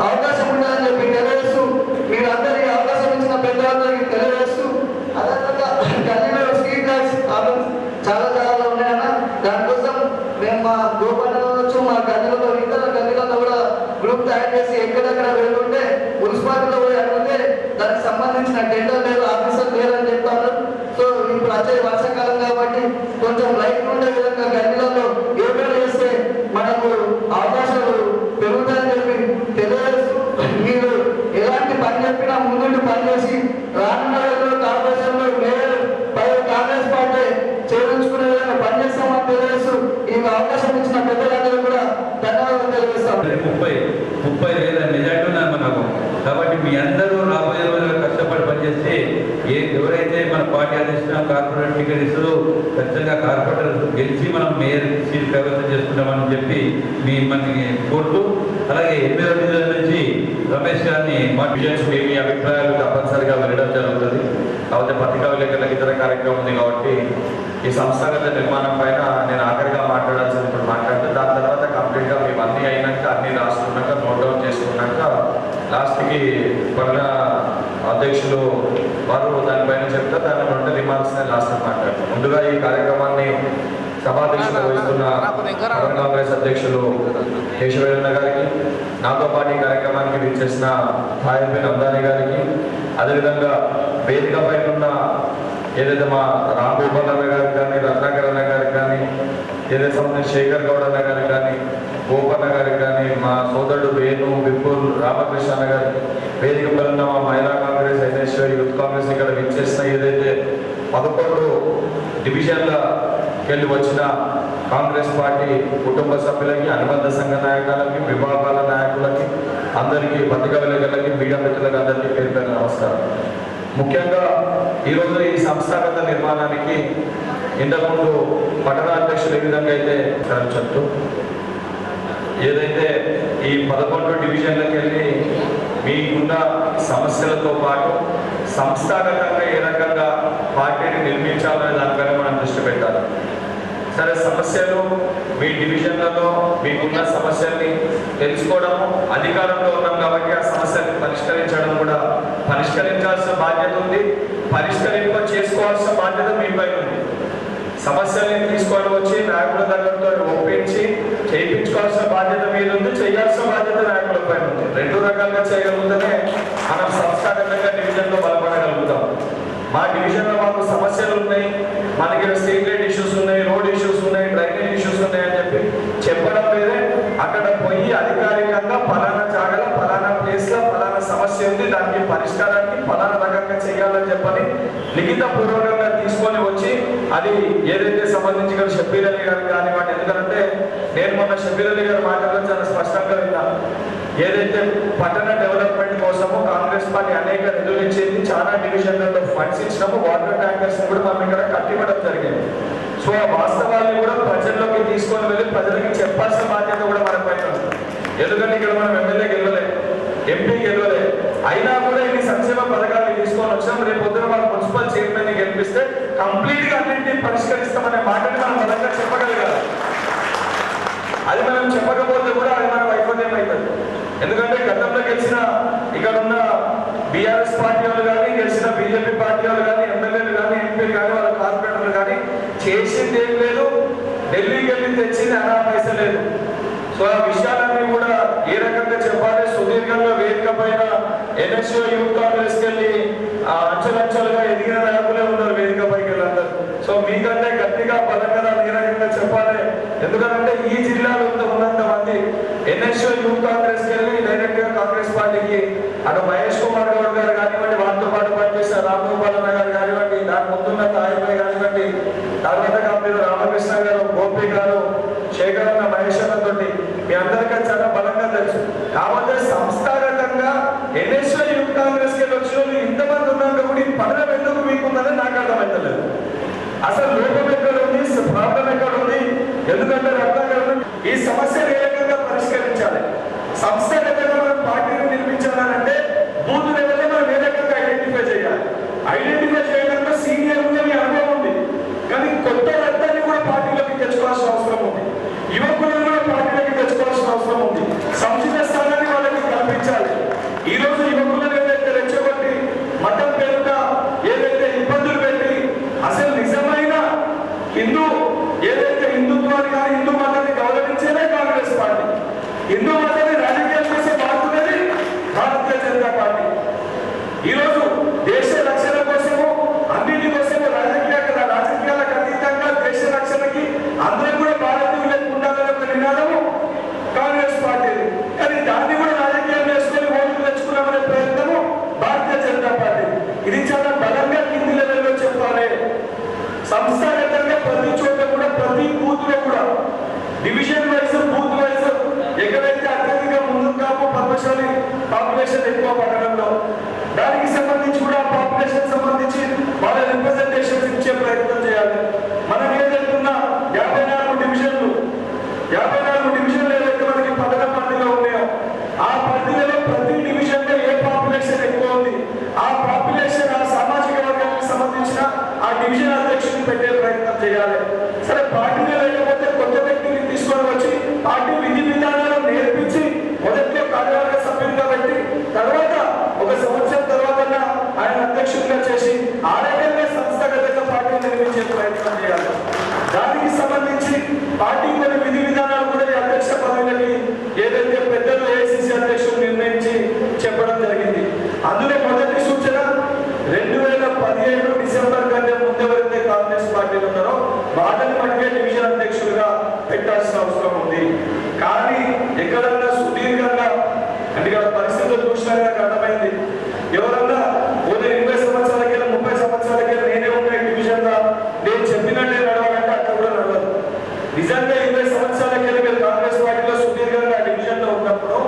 అవకాశం ఉంటుందని చెప్పి తెలియజేస్తూ మీరు అందరి అవకాశం ఇచ్చిన పెద్దలందరికీ తెలియజేస్తూ అదేవిధంగా గల్లీలో స్ట్రీట్ లైట్స్ చాలా జాగాలో ఉన్నాయన్న దానికోసం మేము మా గోపన్నలో వచ్చే వర్షాకాలం కాబట్టి కొంచెం లైట్ ఉండే విధంగా గల్లీలలో ఏర్పాటు చేస్తే మనకు అవకాశాలు పెరుగుతాయని చెప్పి తెలియజేస్తూ మీరు ఎలాంటి పని చెప్పినా ముందుండి పనిచేసి రానున్న రోజుల్లో కార్పొరేషన్లో మేయర్ కాంగ్రెస్ పార్టీ చేయించుకునే విధంగా పనిచేస్తామని తెలియజేస్తూ ఈ అవకాశం ఇచ్చిన పెద్దలందరూ కూడా ధన్యవాదాలు తెలియజేస్తాం. 30 లేదా మెజార్టీ ఉన్నారు మనకు. కాబట్టి మీ అందరూ రాబోయే రోజుల్లో కష్టపడి పనిచేస్తే ఎవరైతే మన పార్టీ అధిష్టానం కార్పొరేట్ టికెట్ ఇస్తుందో ఖచ్చితంగా కార్పొరేటర్ గెలిచి మనం మేయర్ సీట్ కైవసం చేసుకుంటామని చెప్పి మనకి కోరుతూ, అలాగే 8వ డివిజన్ నుంచి రమేష్ గారిని మీ అభిప్రాయాలు తప్పనిసరిగా వెళ్ళడం జరుగుతుంది. కాకపోతే పత్రికా విలేకరులకు ఇతర కార్యక్రమం ఉంది కాబట్టి ఈ సంస్థాగత నిర్మాణం పైన నేను ఆఖరిగా మాట్లాడాల్సింది ఇప్పుడు మాట్లాడితే దాని తర్వాత కంప్లీట్గా మేము అన్నీ అయినాక అన్నీ రాసుకున్నాక నోట్ డౌన్ చేసుకున్నాక లాస్ట్కి పడిన అధ్యక్షులు వారు దానిపైన చెప్తే దాని 2 రిమార్క్స్ లాస్ట్ మాట్లాడతారు. ముందుగా ఈ కార్యక్రమాన్ని సభాధ్యక్షులు వహిస్తున్న కాంగ్రెస్ అధ్యక్షులు కేశవేంద్ర గారికి, నాతో పాటు ఈ కార్యక్రమానికి విచ్చేసిన హాయల్పి నందాని గారికి, అదేవిధంగా వేదిక పైన ఉన్న ఏదైతే మా రాంగోపాల్ అన్న గారికి కానీ, రత్నాకర్ అన్న గారికి కానీ, ఏదైతే సంబంధించిన శేఖర్ గౌడ్ అన్న గారికి కానీ, గోపన్న గారికి కానీ, మా సోదరుడు వేణు విపుల్ రామకృష్ణ అన్న గారికి, వేదిక పైన ఉన్న మా మహిళా కాంగ్రెస్ ఎన్ఎస్యూ యూత్ కాంగ్రెస్ ఇక్కడ విచ్చేసిన ఏదైతే 11 డివిజన్లకెళ్ళి వచ్చిన కాంగ్రెస్ పార్టీ కుటుంబ సభ్యులకి, అనుబంధ సంఘ నాయకులకి, విభాగాల నాయకులకి, అందరికీ పత్రికా విలేకరులకి, మీడియా మిత్రులకి అందరికీ పేరు పేరు నమస్కారం. ముఖ్యంగా ఈరోజు ఈ సంస్థాగత నిర్మాణానికి ఇంతకుముందు పట్టణ అధ్యక్షులు ఏ విధంగా అయితే చెప్తూ ఏదైతే ఈ 11 డివిజన్లకు వెళ్ళి మీకున్న సమస్యలతో పాటు సంస్థాగతంగా ఏ రకంగా పార్టీని నిర్మించాలనే దానిపైన మనం దృష్టి పెట్టాలి. సరే, సమస్యలు మీ డివిజన్లలో మీకున్న సమస్యల్ని తెలుసుకోవడము, అధికారంలో ఉన్నాం కాబట్టి ఆ సమస్యల్ని పరిష్కరించడం కూడా పరిష్కరించాల్సిన బాధ్యత ఉంది. చేసుకోవాల్సిన బాధ్యత మీపై ఉంది. సమస్యల్ని తీసుకొని వచ్చి నాయకుల దగ్గరతో ఒప్పించి చేయించుకోవాల్సిన బాధ్యత మీద ఉంది, చేయాల్సిన బాధ్యత నాయకులపై ఉంది. 2 రకాలుగా చేయగలుగుతూనే మనం సంస్థాగతంగా డివిజన్లో బలపడగలుగుతాం. మా డివిజన్లో మాకు సమస్యలు ఉన్నాయి, మనకి స్ట్రీట్ లైట్ ఇష్యూస్ ఉన్నాయి, రోడ్ ఇష్యూస్ ఉన్నాయి, డ్రైనేజ్ ఇష్యూస్ ఉన్నాయి అని చెప్పి చెప్పడం మీదే అక్కడ పోయి అధికారికంగా ఫలానా జాగల ఫలానా ప్లేస్లో ఫలానా సమస్య ఉంది, దానికి పరిష్కారానికి ఫలానా రకంగా చేయాలని చెప్పని లిఖిత పూర్వకంగా తీసుకొని వచ్చి అది ఏదైతే సంబంధించి షబ్బీర్ అలీ గారు కానివ్వండి. ఎందుకంటే నేను మొన్న షబ్బీర్ అలీ గారు మాట్లాడడం చాలా స్పష్టంగా విన్నాను. ఏదైతే పట్టణ డెవలప్మెంట్ కోసము కాంగ్రెస్ పార్టీ అనేక నిధులు ఇచ్చింది, చాలా డివిజన్లలో ఫండ్స్ ఇచ్చినాము, వాటర్ ట్యాంకర్స్ కూడా మనం ఇక్కడ కట్టివ్వడం జరిగింది. సో ఆ వాస్తవాన్ని కూడా ప్రజల్లోకి తీసుకొని వెళ్ళి ప్రజలకి చెప్పాల్సిన బాధ్యత కూడా మన పైన ఉంది. ఎందుకంటే ఇక్కడ మనం ఎమ్మెల్యే గెలవలేదు, ఎంపీ గెలవలేదు, అయినా కూడా ఇన్ని సంక్షేమ పథకాలు తీసుకొని వచ్చాం. రేపు పొద్దున మన మున్సిపల్ చైర్మన్ ని గెలిపిస్తే కంప్లీట్ గా అన్నింటినీ పరిష్కరిస్తామనే మాటని మనం బలంగా చెప్పగలగాలి. అది మనం చెప్పకపోతే కూడా అది మన వైఫల్యం అవుతుంది. ఎందుకంటే గతంలో గెలిచిన ఇక్కడ ఉన్న బీఆర్ఎస్ పార్టీ వాళ్ళు కానీ, గెలిచిన బీజేపీ పార్టీ వాళ్ళు కానీ, ఎమ్మెల్యేలు కానీ, ఎంపీలు కానీ, వాళ్ళ కార్పొరేటర్లు కానీ చేసింది ఏం లేదు, ఢిల్లీకి వెళ్ళి తెచ్చింది అనా పైస లేదు. సో ఆ విషయాలన్నీ కూడా ఏ రకంగా చెప్పాలి, సుదీర్ఘంగా వేదిక పైన ఎన్ఎస్యూ యూత్ కాంగ్రెస్కి వెళ్ళి అంచెలంచెలుగా ఎదిగిన నాయకులే ఉన్నారు వేదిక పైకి వెళ్ళందరూ. సో మీకంటే గట్టిగా బలంగా ఏ రకంగా చెప్పాలి, ఎందుకంటే ఈ జిల్లాలో ఉన్నంత మంది ఎన్ఎస్యూ యూత్ కాంగ్రెస్కి వెళ్ళి డైరెక్ట్ గా కాంగ్రెస్ పార్టీకి అటు మహేష్ కుమార్ గౌడ్ గారు కానివ్వండి, వారితో పాటు పనిచేసిన రామగోపాల్ గారు కానివ్వండి, దాని ముందున్న తాయిబాయి కానివ్వండి, తర్వాత కంపెనీ రామకృష్ణ గారు, గోపి గారు, శేఖర్ అన్న, మహేష్ అన్నతో మీ అందరికీ చాలా బలంగా తెలుసు. కాబట్టి సంస్థాగతంగా ఎన్ఎస్యూ యూత్ కాంగ్రెస్ కి వచ్చిన ఇంతమంది ఉన్నాక కూడా ఈ పనులు ఎందుకు మీకుందని నాకు అర్థమవుతలేదు. అసలు లోపం ఎక్కడ ఉంది, ప్రాబ్లం ఎక్కడ ఉంది? ఎందుకంటే రత్నాకర్ ఈ సమస్యను ఏ రకంగా పరిష్కరించాలి, సంస్థాగతంగా మనం పార్టీని నిర్మించాలంటే బూత్ లెవెల్లో మనం ఏ రకంగా ఐడెంటిఫై చేయాలి. ఐడెంటిఫై చేయడంలో సీనియర్ ఉంది, అనుభవం ఉంది, కానీ కొత్త రక్తాన్ని కూడా పార్టీలోకి తెచ్చుకోవాల్సిన అవసరం ఉంది, యువకులను కూడా పార్టీలోకి తెచ్చుకోవాల్సిన అవసరం ఉంది. సముచిత స్థానాన్ని వాళ్ళకి కల్పించాలి. ఈ రోజు యువకులను ఏదైతే రెచ్చగొట్టి మతం పేరుట ఏదైతే ఇబ్బందులు పెట్టి అసలు నిజమైన హిందూ ఏదైతే హిందుత్వాన్ని కానీ హిందూ మతాన్ని గౌరవించేదే కాంగ్రెస్ పార్టీ, హిందూ మతాన్ని రాజకీయాలు చేసే మారుతున్నది భారతీయ జనతా పార్టీ. ఈరోజు దేశ రక్షణ కోసము అన్నింటి కోసము డివిజన్ వైజ్ బూత్ వైజ్ ఎక్కడైతే అత్యధిక ముందు కాపు పద్మశాలి పాపులేషన్ ఎక్కువ పట్టణంలో దానికి సంబంధించి కూడా పాపులేషన్ సంబంధించి వాళ్ళ రిప్రజెంటేషన్స్ ఇచ్చే ప్రయత్నం చేయాలి. మనం ఏదైతున్నా 54 డివిజన్లు ఏదైతే మనకి పట్టణ పరిధిలో ఉన్నాయో ఆ పరిధిలో ప్రతి డివిజన్ లో ఏ పాపులేషన్ ఎక్కువ ఉంది ఆ పాపులేషన్ ఆ సామాజిక వర్గానికి సంబంధించిన ఆ డివిజన్ అధ్యక్షుడిని పెట్టే ప్రయత్నం చేయాలి. సరే పార్టీలో లేకపోతే కొత్త వ్యక్తిని తీసుకొని వచ్చి పార్టీ విధి విధానాలను నేర్పించి మొదట్లో కార్యవర్గ సభ్యులుగా పెట్టి తర్వాత ఒక సంవత్సరం తర్వాత ఆయన అధ్యక్షుడిగా చేసి ఆ రకంగా సంస్థాగతంగా పార్టీని నిర్మించే ప్రయత్నం చేయాలి. దానికి సంబంధించి పార్టీ కొన్ని విధి విధానాలు కూడా ఈ అధ్యక్ష పదవులకి ఏదైతే పెద్దలు ఏఐసిసి అధ్యక్షులు నిర్ణయించి చెప్పడం జరిగింది. అందులో మొదటి సూచన 2017 డిసెంబర్ కంటే ముందెవరైతే కాంగ్రెస్ పార్టీలు ఉన్నారో వాళ్ళని మటుకే డివిజన్ అధ్యక్షులుగా పెట్టాల్సిన అవసరం ఉంది. కానీ ఎక్కడన్నా సుదీర్ఘంగా అంటే ఇక్కడ పరిస్థితులు చూసినా నాకు అర్థమైంది. ఎవరన్నా 20 సంవత్సరాలకి 30 సంవత్సరాలకి నేనే ఉన్నాయి డివిజన్ గా నేను చెప్పినట్టే నడవాలంటే అక్కడ కూడా నడవదు. నిజంగా 20 సంవత్సరాలకి మీరు కాంగ్రెస్ పార్టీలో సుదీర్ఘంగా డివిజన్ లో ఉన్నప్పుడు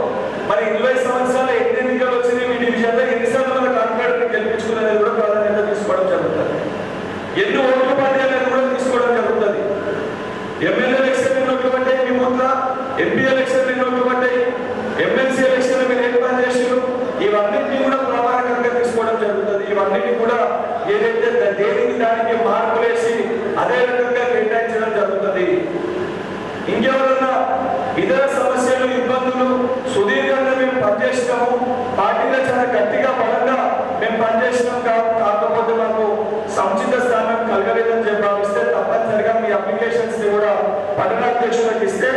మరి 20 సంవత్సరాలు ఎన్ని ఎన్నికలు వచ్చినాయి మీ డివిజన్ లో ఎన్నిసార్లు మన కాంట్రాక్టర్ గెలిపించుకునేది కూడా ప్రాధాన్యత తీసుకోవడం జరుగుతుంది. ఎన్ని ఓట్లు పడ్డాయి అనేది కూడా తీసుకోవడం జరుగుతుంది. ఎమ్మెల్యే ఎలక్షన్ ఎన్నోట్లు పడ్డాయి మీ ఊర్లో, ఎంపీ ఎలక్షన్ ఎన్నోట్లు పడ్డాయి, ఎమ్మెల్సీ ఎలక్షన్ మీరు ఏం పని చేసారు ఇవన్నింటినీ కూడా ప్రామాణికంగా తీసుకోవడం జరుగుతుంది. ఇవన్నింటినీ కూడా ఏదైతే దేనికి దానికి మార్పులేసి అదే రకంగా కేటాయించడం జరుగుతుంది. ఇంకెవరన్నా ఇతర సమస్యలు ఇబ్బందులు సుదీర్ఘంగా మేము పనిచేసినాము పార్టీలో చాలా గట్టిగా బలంగా మేము పనిచేసినాం కాకపోతే మాకు సముచిత స్థానం కలగలేదని చెప్పి భావిస్తే తప్పనిసరిగా మీ అప్లికేషన్స్ ని కూడా పట్టణాధ్యక్షులకు ఇస్తే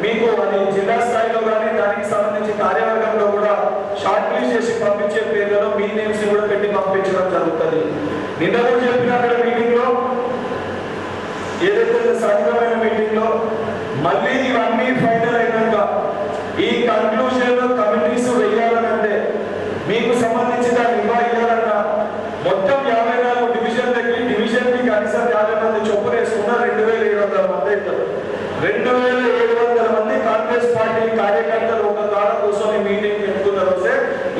మీకు అది జిల్లా స్థాయిలో కానీ దానికి సంబంధించి కార్యవర్గంలో కూడా షార్ట్ లిస్ట్ చేసి పంపించే పేర్లలో మీ నేమ్స్ కూడా పెట్టి పంపించడం జరుగుతుంది. నిన్న కూడా చెప్పిన అక్కడ మీటింగ్ లో ఏదైతే సాయంత్రమైన మీటింగ్ లో మళ్ళీ ఇవన్నీ ఫైనల్ అయినాక ఈ కన్క్లూజన్ కమిటీస్ వేయాలనంటే మీకు సంబంధించి దాన్ని ఇవ్వాలన్నా మొత్తం 54 డివిజన్లకి డివిజన్ కి కనీసం 50 మంది చొప్పున వేసుకున్న 2700 మంది అవుతారు. 2700 మంది కాంగ్రెస్ పార్టీ కార్యకర్తలు ఒక కాడ కూర్చొని మీటింగ్ పెట్టుకున్న రోజే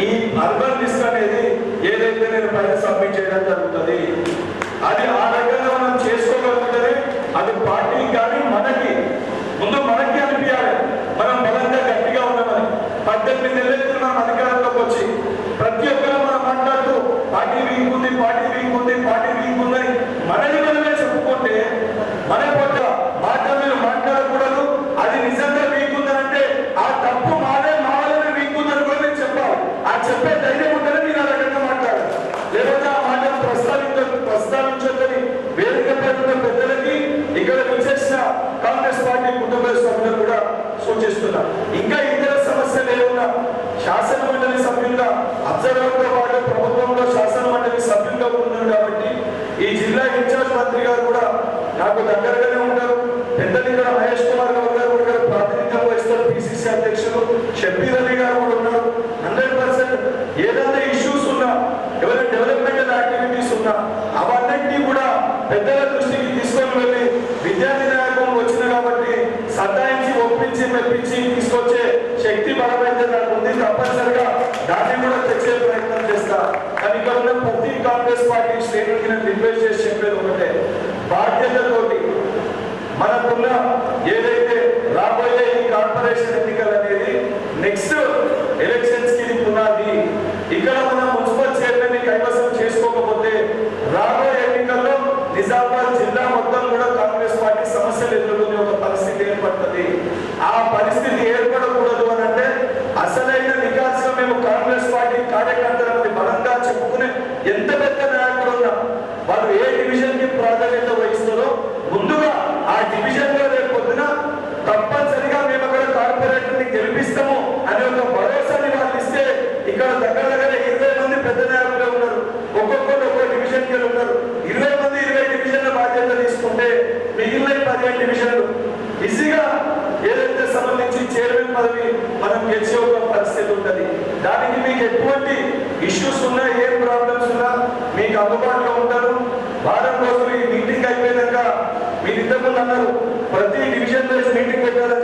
ఈ అర్బన్ లిస్ట్ అనేది ఏదైతే నేను పైన సబ్మిట్ చేయడం జరుగుతుంది. అది ఆ రకంగా మనం చేసుకోగలుగుతుంది. అది పార్టీ కానీ మనకి ముందు మనకి అనిపించాలి మనం బలంగా గట్టిగా ఉన్నామని. 18 నెలలు మనం అధికారంలోకి వచ్చి ప్రతి ఒక్కరు మనం మాట్లాడుతూ పార్టీ వీక్ ఉంది ఉందని మనని మనమే చెప్పుకుంటే మన పొట్ట మాట మీరు మాట్లాడకూడదు. అది నిజంగా వీక్ ఉందంటే ఆ తప్పు మావలనే వీక్ ఉందని కూడా మీరు చెప్పాలి. ఆ చెప్పే ధైర్యం ఉంటేనే మీరు ఆ రకంగా మాట్లాడాలి. లేకపోతే ఆ మాట ప్రస్తావించొద్దని వేదిక పేరున్న పెద్దలకి ఇక్కడ విచ్చేసిన కాంగ్రెస్ పార్టీ కుటుంబ సభ్యులు కూడా సూచిస్తున్నా. ఇంకా ఇతర సమస్యలు ఏమున్నా శాసన మండలి సభ్యులుగా అబ్జర్వర్ తో పాటు ప్రభుత్వంలో శాసన మండలి సభ్యులుగా ఉన్నారు కాబట్టి ఈ జిల్లా ఇన్ఛార్జ్ మంత్రి గారు కూడా నాకు దగ్గరగానే ఉంటారు. పెద్దలు ఇక్కడ మహేష్ కుమార్ గౌడ్ గారు కూడా ప్రాతినిధ్యం వహిస్తారు. పిసిసి అధ్యక్షులు షబ్బీర్ అలీ గారు కూడా ఉన్నారు. 100% ఏదైనా ఇష్యూస్ ఉన్నా ఎవరైనా డెవలప్మెంటల్ యాక్టివిటీస్ ఉన్నా అవన్నింటినీ కూడా పెద్దల దృష్టికి తీసుకొని వెళ్ళి విద్యార్థి నాయకులు వచ్చిన కాబట్టి సతాయించి ఒప్పించి మెప్పించి తీసుకొచ్చే శక్తి బలమైతే నాకు ఉంది. తప్పనిసరిగా దాన్ని కూడా తెచ్చే ప్రయత్నం చేస్తా. కానీ ఇక్కడ ఉన్న ప్రతి కాంగ్రెస్ పార్టీ శ్రేణులకి నేను రిక్వెస్ట్ చేసి చెప్పేది ఒకటే, బాధ్యతతోటి మనకున్న ఏదైతే రాబోయే ఈ కార్పొరేషన్ ఎన్నికలు అనేది నెక్స్ట్ ఎలక్షన్స్ కి పునాది. ఇక్కడ మనం మున్సిపల్ చైర్మన్ ని కైవసం చేసుకోకపోతే రాబోయే ఎన్నికల్లో నిజామాబాద్ జిల్లా మొత్తం కూడా కాంగ్రెస్ పార్టీ సమస్యలు ఎదుర్కొనే ఒక పరిస్థితి ఏర్పడుతుంది. ఆ పరిస్థితి ఏర్పడకూడదు అని అంటే అసలైన నికాల్సిన మేము కాంగ్రెస్ పార్టీ కార్యకర్తలను బలంగా చెప్పుకునే ఎంత పెద్ద నాయకులు ఉన్నా వాళ్ళు ఏ డివిజన్ కి ప్రాధాన్యత వహిస్తారో ముందుగా ఆ డివిజన్ లో రేపు పొద్దున తప్పనిసరిగా మేము అక్కడ కార్పొరేటర్ ని గెలిపిస్తాము అనే ఒక భరోసాని వాళ్ళు ఇస్తే ఇక్కడ దగ్గర 20 మంది పెద్ద నాయకులు ఉన్నారు. ఒక్కొక్కరు ఒక్కో డివిజన్ కి ఉన్నారు. 20 మంది 20 డివిజన్ల బాధ్యత తీసుకుంటే మిగిలిన 15 డివిజన్లు ఈజీగా ఏదైతే సంబంధించి చైర్మన్ పదవి మనం గెలిచే ఒక పరిస్థితి ఉంటుంది. దానికి మీకు ఎటువంటి ఇష్యూస్ ఉన్నా ఏ ప్రాబ్లమ్స్ ఉన్నా మీకు అందుబాటులో ఉంటారు. వారం రోజులు ఈ మీటింగ్ అయిపోయినాక మీరు ఇంతకుముందు అన్నారు ప్రతి డివిజన్ లో మీటింగ్ పెట్టాలని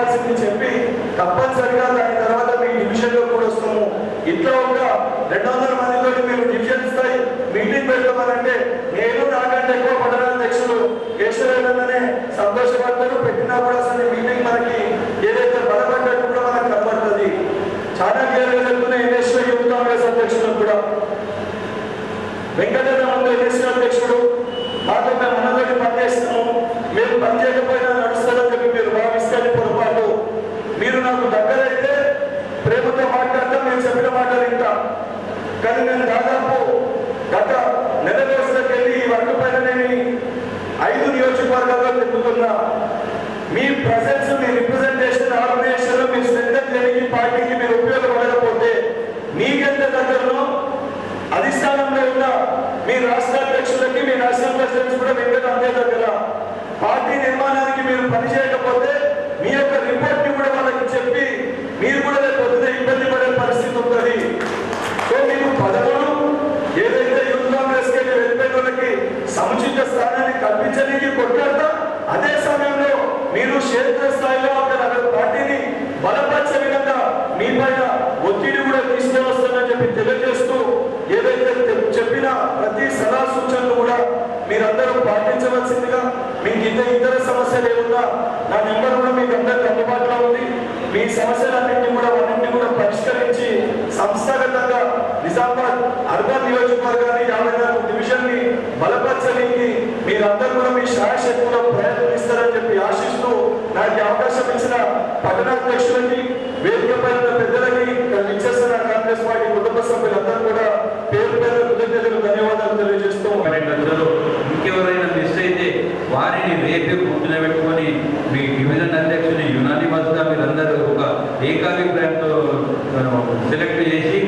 చెప్పాల్సింది చెప్పి తప్పనిసరిగా దాని తర్వాత మీ డివిజన్లో కూడా వస్తాము. ఇట్లా ఒక 200 మందితో మీరు డివిజన్ స్థాయి మీటింగ్ పెడతామనంటే నేను నాకంటే ఎక్కువ పట్టణాధ్యక్షులు కేశవరావునే సంతోషపడతారు. పెట్టినా కూడా అసలు మీటింగ్ మనకి ఏదైతే బలపడ్డట్టు కూడా మనకు కనబడుతుంది. చాలా క్లియర్గా చెప్తున్న ఎన్ఎస్ఓ యూత్ కాంగ్రెస్ అధ్యక్షులు కూడా వెంకటరమణ ముందు ఎన్ఎస్ఓ అధ్యక్షుడు మాతో మేము ఉన్నదోటి పనిచేస్తున్నాము, మేము పని చేయకపోయినా నడుస్తుందని చెప్పి మీరు భావిస్తే పొరపాటు. మీరు నాకు దగ్గరైతే ప్రేమతో మాట్లాడతాం, నేను చెప్పిన మాటలు వింటా. కానీ నేను దాదాపు గత నెల రోజులకు వెళ్ళి ఈ వర్క్ పైన నేను 5 నియోజకవర్గాల్లో తిరుగుతున్నా. మీ ప్రజెన్స్, మీ రిప్రజెంటేషన్, ఆర్గనైజేషన్, మీ శ్రద్ధ చేయడానికి పార్టీకి మీరు ఉపయోగపడకపోతే మీకెంత దగ్గరలో అధిష్టానంలో ఉన్న మీ రాష్ట్ర అధ్యక్షులకి, మీ నేషనల్ ప్రెసిడెంట్స్ కూడా వెంకట అంతే దగ్గర పార్టీ నిర్మాణానికి మీరు పనిచేయకపోతే మీ యొక్క రిపోర్ట్ ని కూడా వాళ్ళకి చెప్పి మీరు కూడా పొద్దున ఇబ్బంది పడే పరిస్థితి ఉంటుంది. సో మీకు పదవులు ఏదైతే యూత్ కాంగ్రెస్ కి వెళ్ళిపోయిన వాళ్ళకి సముచిత స్థానాన్ని కల్పించడానికి కొట్లాడతా, అదే సమయంలో మీరు క్షేత్ర స్థాయిలో అక్కడ పార్టీని బలపరిచే విధంగా మీ పైన ఒత్తిడి కూడా తీసుకొని వస్తానని చెప్పి తెలియజేస్తూ, ఏదైతే చెప్పిన ప్రతి సలహా సూచనలు కూడా మీరందరూ పాటించవలసిందిగా, మీకు ఇతర సమస్యలు ఏమున్నా నా నెంబర్ కూడా మీకు అందరికీ అందుబాటులో ఉంది. మీ సమస్యలన్నింటినీ కూడా పరిష్కరించి సంస్థాగతంగా నిజామాబాద్ అర్బన్ నియోజకవర్గాన్ని 54 డివిజన్ ని బలపరచడానికి మీరందరూ కూడా మీ శాయశక్తిలో ప్రయత్నిస్తారని చెప్పి ఆశిస్తూ, నాకు అవకాశం ఇచ్చిన పట్టణాధ్యక్షులకి, వేదికపై ఉన్న పెద్దలకి, ఇచ్చేసిన కాంగ్రెస్ పార్టీ కుటుంబ సభ్యులందరూ కూడా పేరు పేరు కృతజ్ఞతలు, ధన్యవాదాలు తెలియజేస్తూ ఇంకెవరైనా మిస్ అయితే వారిని రేపే పొద్దున పెట్టుకొని మీ డివిజన్ అధ్యక్షుని యునానిమస్ గా మీరందరూ ఒక ఏకాభిప్రాయంతో సెలెక్ట్ చేసి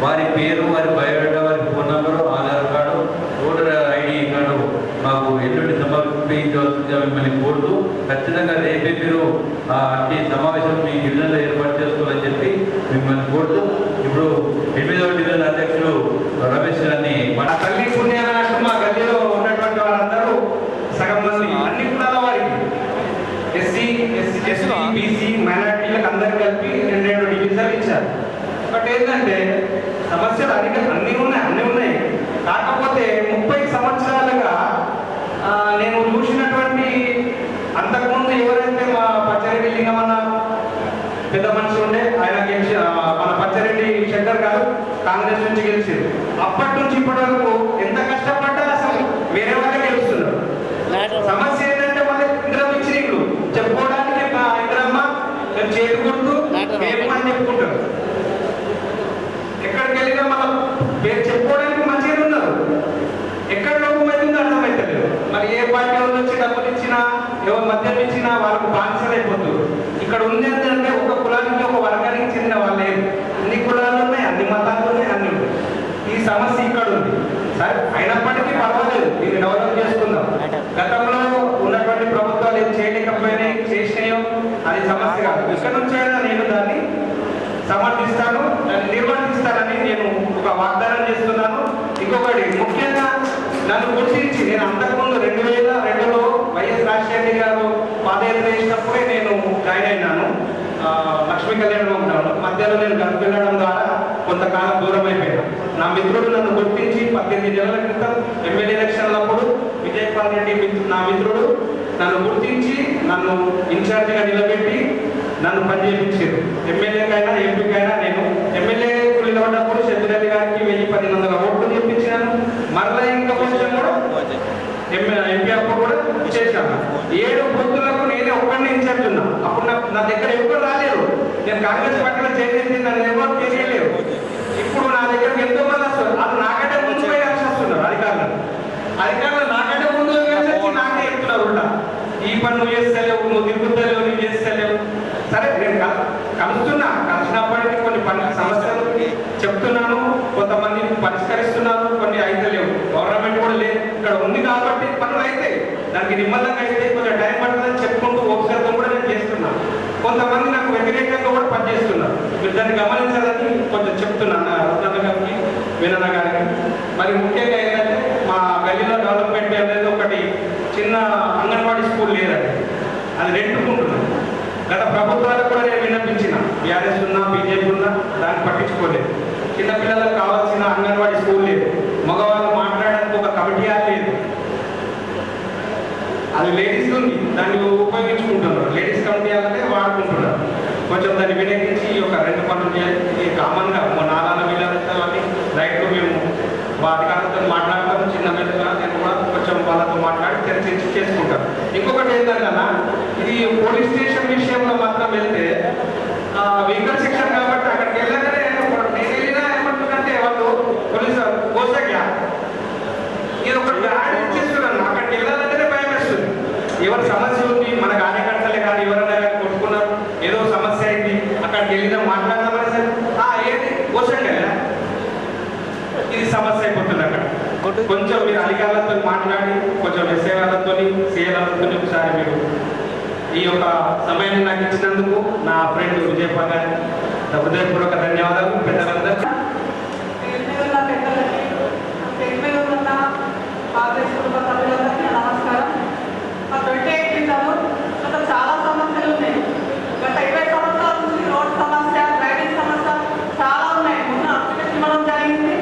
వారి పేరు, వారి బయోడేటా, వారి phone number, Aadhaar card, voter ID card మాకు ఎటువంటి సమర్పించవలసిందిగా మిమ్మల్ని కోరుతూ, ఖచ్చితంగా రేపే మీరు అట్టి సమావేశం మీ డివిజన్లో ఏర్పాటు చేసుకోవాలని చెప్పి మిమ్మల్ని కోరుతూ, ఇప్పుడు 8వ డివిజన్ అధ్యక్షులు రమేష్ గారిని మన తల్లి పుణ్యాల మా గల్లీలో ఉన్నటువంటి వాళ్ళందరూ సగం మంది అన్ని కులాల వారికి ఎస్సీ, బీసీ, మైనారిటీలకు అందరు కలిపి 2 డివిజన్లు ఇచ్చారు. బట్ ఏంటంటే సమస్యలు అన్ని ఉన్నాయి. కాకపోతే 30 సంవత్సరాలుగా నేను చూసినటువంటి అంతకుముందు ఎవరైతే మా పచ్చరెడ్డి లింగమన్న పెద్ద మనిషి ఉండే, ఆయన గెలిచి మన పచ్చరెడ్డి శంకర్ గారు కాంగ్రెస్ నుంచి గెలిచారు. అప్పటి నుంచి ఇప్పటి వరకు ఎంత కష్టపడ్డా అసలు వేరే వాళ్ళే గెలుస్తున్నారు. సమస్య ఏంటంటే వాళ్ళ ఇంద్రమ్మ ఇచ్చినట్లు చెప్పుకోవడానికి మా ఇంద్రమ్మ మేము చేరుకుంటూ మేము అని చెప్పుకుంటారు. ఎక్కడికి వెళ్ళినా మన పేరు చెప్పుకోవడానికి మంచిగా ఉన్నారు, ఎక్కడ లోపం అవుతుందో అర్థమవుతలేదు. మరి ఏ పార్టీ వాళ్ళు వచ్చి డబ్బులు ఇచ్చినా, ఎవరు మద్యం ఇచ్చినా వాళ్ళకు బానిసలు అయిపోతారు. ఇక్కడ ఉంది ఏంటంటే ఒక కులానికి, ఒక వర్గానికి చెందిన వాళ్ళే, అన్ని కులాలు ఉన్నాయి, అన్ని మతాలు ఉన్నాయి, అన్ని ఉన్నాయి. ఈ సమస్య ఇక్కడ ఉంది. సరే, అయినప్పటికీ పర్వాలేదు, దీన్ని డెవలప్ చేసుకుందాం. గతంలో ఉన్నటువంటి ప్రభుత్వాలు ఏం చేయలేకపోయినాయి, చేసినాయో అది సమస్య కాదు. ఇక్కడ నుంచి అయినా నేను దాన్ని సమర్థిస్తాను, దాన్ని నిర్వర్తిస్తానని నేను ఒక వాగ్దానం చేస్తున్నాను. ఇంకొకటి ముఖ్యంగా నన్ను గుర్తించి, నేను అంతకుముందు 2002లో వైఎస్ రాజశేఖర గారు పాదయాత్ర చేసినప్పుడే నేను జాయిన్ అయినాను. లక్ష్మీ కళ్యాణం ఉంటాను. మధ్యలో నేను గల్ఫ్ వెళ్ళడం ద్వారా కొంతకాలం దూరం అయిపోయాను. నా మిత్రుడు నన్ను గుర్తించి 18 నెలల క్రితం ఎమ్మెల్యే ఎలక్షన్లప్పుడు విజయపాల్ రెడ్డి నా మిత్రుడు నన్ను గుర్తించి నన్ను ఇన్ఛార్జిగా నిలబెట్టి నన్ను పనిచేయించారు. ఎమ్మెల్యేకైనా ఎంపీకైనా నేను ఎమ్మెల్యేకు నిలబడ్డప్పుడు శంకరెడ్డి గారికి 1000-1200 ఓట్లు చెప్పించాను. మరలా ఇంకా కొంచెం కూడా ఎంపీ అప్పుడు కూడా చేశాను. 7 బూతులకు నేనే ఒక్కడిని ఇన్ఛార్జ్ ఉన్నా. అప్పుడు నా దగ్గర ఎవరు రాలేరు. నేను కాంగ్రెస్ పార్టీలో చేసేసి నన్ను ఎవరు చేయలేరు. ఇప్పుడు నా దగ్గరకు ఎంతో మంది వస్తారు. అది నాకంటే ముందు పోయి వస్తున్నారు అధికారులు నాకంటే ముందు నాకే చెప్తున్నారు ఉంటా, ఈ పని నువ్వు చేస్తలేవు, నువ్వు తిరుగుతలేవు, నువ్వు చేస్తలేవు. సరే, నేను కలిసినప్పటికీ కొన్ని సమస్యలు చెప్తున్నాను, కొంతమంది పరిష్కరిస్తున్నాను, కొన్ని అయితే లేవు. గవర్నమెంట్ కూడా లేదు, ఇక్కడ ఉంది కాబట్టి పనులు అయితే దానికి నిమ్మలంగా అయితే కొంచెం టైం పడుతుందని చెప్పుకుంటూ ఒకసారి కూడా నేను చేస్తున్నాను. కొంతమంది నాకు వ్యతిరేకంగా కూడా పనిచేస్తున్నారు. మీరు దాన్ని గమనించాలని కొంచెం చెప్తున్నాను రత్నాన్న గారికి, వీరన్న గారికి. మరి ముఖ్యంగా ఏంటంటే మా గల్లీలో డెవలప్మెంట్ అనేది ఒకటి చిన్న అంగన్వాడీ స్కూల్ లేదండి, అది రెంట్కుంటున్నాను. గత ప్రభుత్వాలకు కూడా నేను విన్నపించిన, టీఆర్ఎస్ ఉన్నా బీజేపీ ఉన్నా దాన్ని పట్టించుకోలేదు. చిన్నపిల్లలకు కావాల్సిన అంగన్వాడీ స్కూల్ లేదు, మగవాళ్ళు మాట్లాడడానికి ఒక కమిటీ లేదు. అది లేడీస్ ఉంది, దాన్ని ఉపయోగించుకుంటున్నారు. లేడీస్ కమిటీ అంటే వాడుకుంటున్నారు. కొంచెం దాన్ని వినియోగించి ఈ యొక్క 2 పనులు చేయాలి. కామన్గా నారాయణ వీళ్ళని రైతు మేము అధికారులతో మాట్లాడతాం. చిన్న మెల్లగా నేను కూడా కొంచెం వాళ్ళతో మాట్లాడి చర్చించి చేసుకుంటాను. ఇంకొకటి ఏంటంటే ఇది పోలీస్ స్టేషన్ విషయంలో మాత్రం వెళ్తే వెహికల్ సెక్షన్ కాబట్టి అక్కడికి వెళ్ళగానే నేను వెళ్ళినా ఏమంటుందంటే వాళ్ళు పోలీసు కోసగా ఇది ఒక యాడ్ ఇచ్చేస్తున్నాను. అక్కడికి వెళ్ళాలంటేనే భయం వేస్తుంది. ఎవరి సమస్య ఉంది, మన కార్యకర్తలే కానీ ఎవరైనా కొట్టుకున్నారు, ఏదో సమస్య అయింది, అక్కడికి వెళ్ళినా మాట్లాడదామని సరే ఏది కోసంగా ఇది సమస్య అయిపోతుంది. అక్కడ కొంచెం మీరు అధికారులతో మాట్లాడి కొంచెం ఎస్ఐ వాళ్ళతో సీఎలతో ఒకసారి మీరు ఈ యొక్క సమయాన్ని నాకు ఇచ్చినందుకు నా ఫ్రెండ్ విజయపాల్ గారికి హృదయపూర్వక ధన్యవాదాలు. పెద్దలందరూ నమస్కారం. 28 క్రితము చాలా సమస్యలు ఉన్నాయి. గత 20 సంవత్సరాల నుంచి రోడ్ సమస్య, డ్రైనేజ్ సమస్య చాలా ఉన్నాయి. ముందు అప్లికేషన్ ఇవ్వడం జరిగింది,